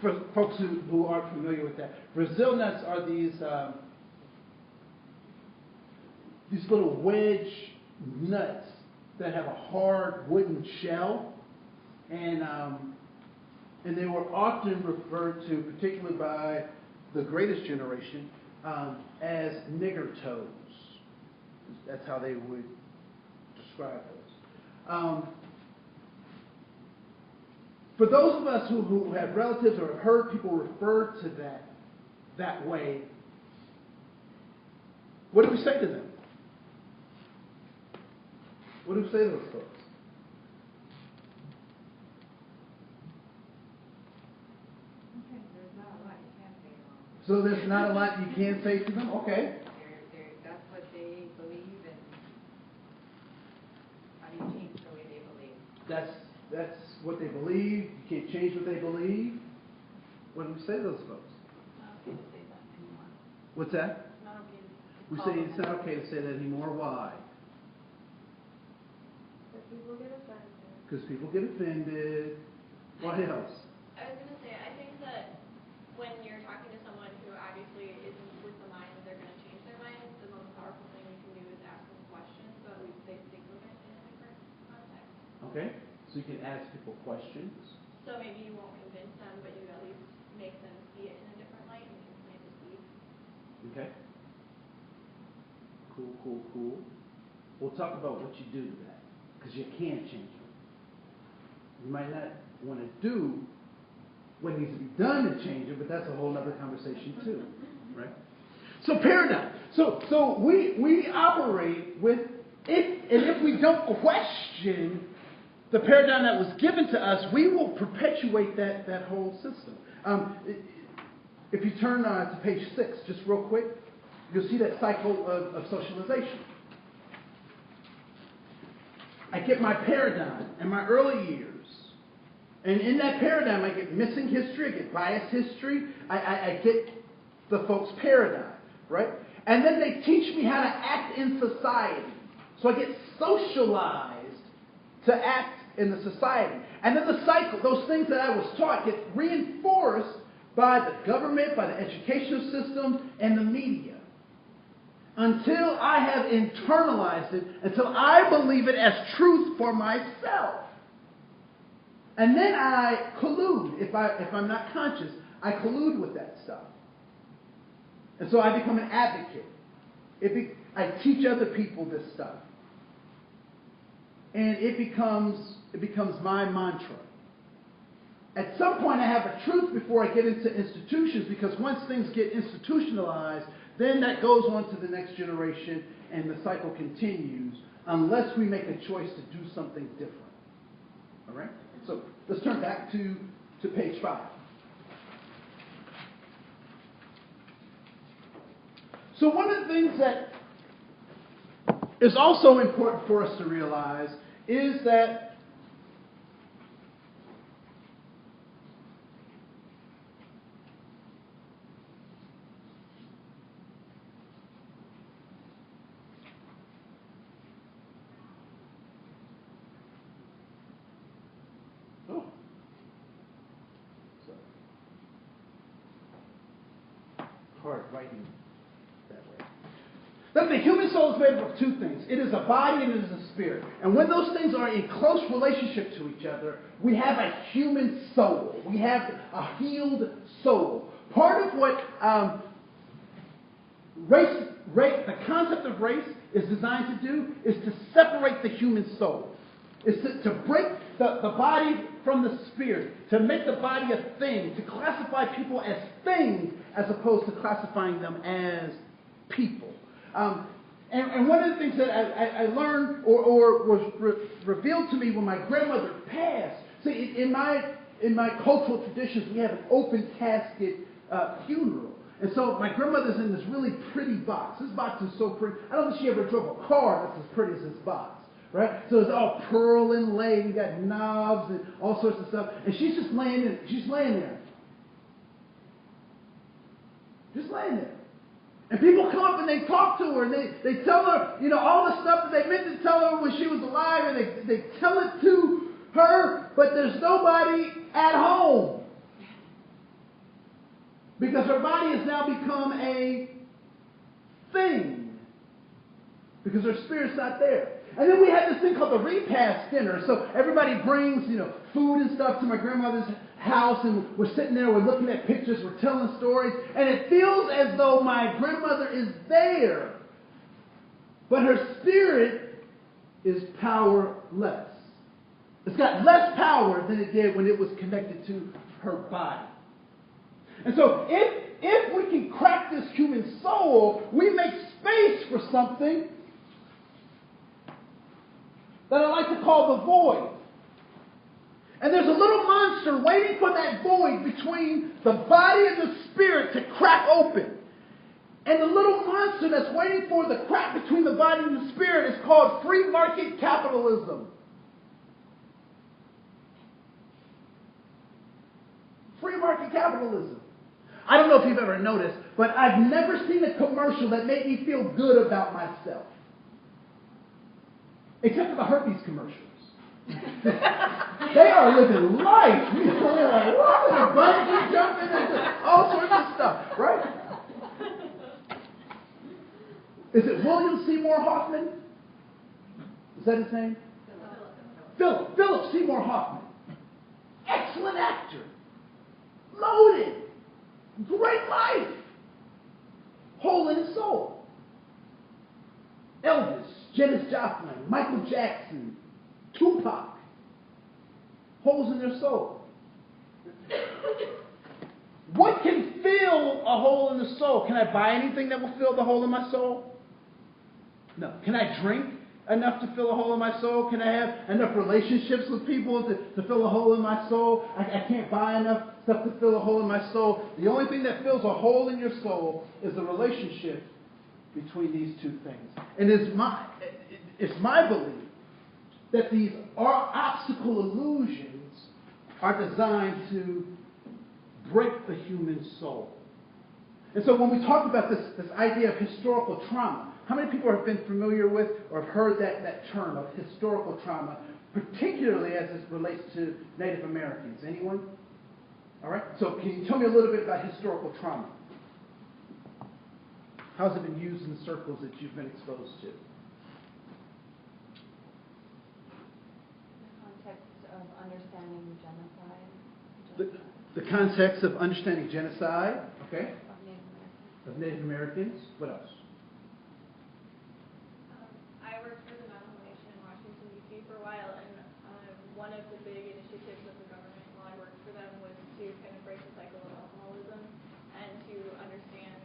B: for folks who aren't familiar with that, Brazil nuts are these little wedge nuts that have a hard wooden shell, and they were often referred to, particularly by the greatest generation, as nigger toes. That's how they would describe those. For those of us who have relatives or have heard people refer to that way, what do we say to them? What do we say to those folks?
G: Okay, there's not a lot you can say to them.
B: So there's not a lot you can say to them? Okay.
G: That's what they believe, and how do you change the way they believe?
B: That's what they believe. You can't change what they believe. What do we say to those folks?
G: Not okay to say that anymore.
B: What's that?
E: It's not okay to
B: We say it's not okay to say that anymore. Why?
E: Because people get offended.
B: Because people get offended. What else?
F: I was going to say, I think that when you're talking to someone who obviously isn't with the mind that they're going to change their mind, the most powerful thing you can do is ask them questions, so at least they think of it in a different context.
B: Okay. So you can ask people questions.
F: So maybe you won't convince them, but you at least make them see it in a different light, and you can plant a seed.
B: Okay. Cool. We'll talk about what you do to that, because you can't change it. You might not want to do what needs to be done to change it, but that's a whole other conversation too, right? So paradigm. So we operate with it, and if we don't question the paradigm that was given to us, we will perpetuate that whole system. If you turn to page 6, just real quick, you'll see that cycle of socialization. I get my paradigm in my early years. And in that paradigm, I get missing history, I get biased history, I get the folks' paradigm, right? And then they teach me how to act in society. So I get socialized to act in the society. And then the cycle, those things that I was taught, get reinforced by the government, by the educational system, and the media. Until I have internalized it, until I believe it as truth for myself. And then I collude. If I'm not conscious, I collude with that stuff. And so I become an advocate. I teach other people this stuff. And it becomes my mantra. at some point I have a truth before I get into institutions, because once things get institutionalized, then that goes on to the next generation and the cycle continues unless we make a choice to do something different. All right? So let's turn back to page 5. So one of the things that is also important for us to realize is that hard writing that way. That the human soul is made up of two things. It is a body and it is a spirit. And when those things are in close relationship to each other, we have a human soul. We have a healed soul. Part of what the concept of race is designed to do is to separate the human soul. Is to break the body from the spirit, to make the body a thing, to classify people as things as opposed to classifying them as people. And one of the things that I learned or was revealed to me when my grandmother passed, see, in my cultural traditions, we have an open casket funeral. And so my grandmother's in this really pretty box. This box is so pretty. I don't think she ever drove a car that's as pretty as this box. Right? So it's all pearl inlaid. We got knobs and all sorts of stuff. And she's just laying there. Just laying there. And people come up and they talk to her and they tell her, all the stuff that they meant to tell her when she was alive, and they tell it to her, but there's nobody at home. Because her body has now become a thing. Because her spirit's not there. And then we had this thing called the repast dinner. So everybody brings, food and stuff to my grandmother's house, and we're sitting there, we're looking at pictures, we're telling stories, and it feels as though my grandmother is there, but her spirit is powerless. It's got less power than it did when it was connected to her body. And so if we can crack this human soul, we make space for something that I like to call the void. And there's a little monster waiting for that void between the body and the spirit to crack open. And the little monster that's waiting for the crack between the body and the spirit is called free market capitalism. Free market capitalism. I don't know if you've ever noticed, but I've never seen a commercial that made me feel good about myself. Except for the herpes commercials. They are living life. They're like, what? They're bungee jumping and all sorts of stuff, right? Is it William Seymour Hoffman? Is that his name? Philip Seymour Hoffman. Excellent actor. Loaded. Great life. Hole in his soul. Elvis, Janis Joplin, Michael Jackson, Tupac. Holes in their soul. What can fill a hole in the soul? Can I buy anything that will fill the hole in my soul? No. Can I drink enough to fill a hole in my soul? Can I have enough relationships with people to fill a hole in my soul? I can't buy enough stuff to fill a hole in my soul. The only thing that fills a hole in your soul is the relationship between these two things. And it's my belief that these obstacle illusions are designed to break the human soul. And so when we talk about this idea of historical trauma, how many people have been familiar with or have heard that term of historical trauma, particularly as it relates to Native Americans? Anyone? All right. So can you tell me a little bit about historical trauma? How has it been used in the circles that you've been exposed to?
J: Understanding genocide.
B: The context of understanding genocide, okay,
J: Of Native Americans.
B: of Native Americans. What else?
F: I worked for the Medical Nation in Washington, D.C. for a while, and one of the big initiatives of the government while I worked for them to kind of break the cycle of alcoholism and to understand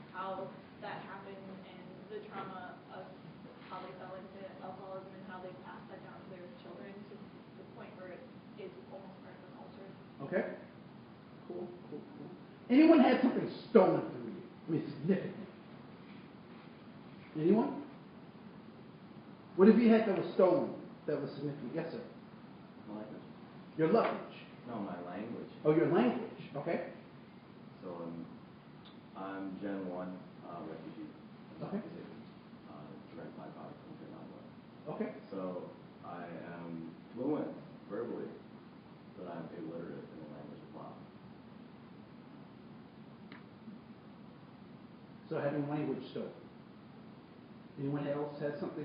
F: how that happened and the trauma of how they fell into alcoholism and how they pass that down to their children to the point where it is almost part of the culture.
B: Okay. Cool. Anyone had something stolen from you? I mean, significant. Anyone? What have you had that was stolen that was significant? Yes, sir.
K: My language.
B: Your luggage.
K: No, my language.
B: Oh, your language. Okay.
K: So I'm Gen 1 refugee.
B: Okay.
K: Direct byproduct from Vietnam War.
B: Okay.
K: So I am fluent verbally, but I'm illiterate in the language of law.
B: So having language stolen. Anyone else has something?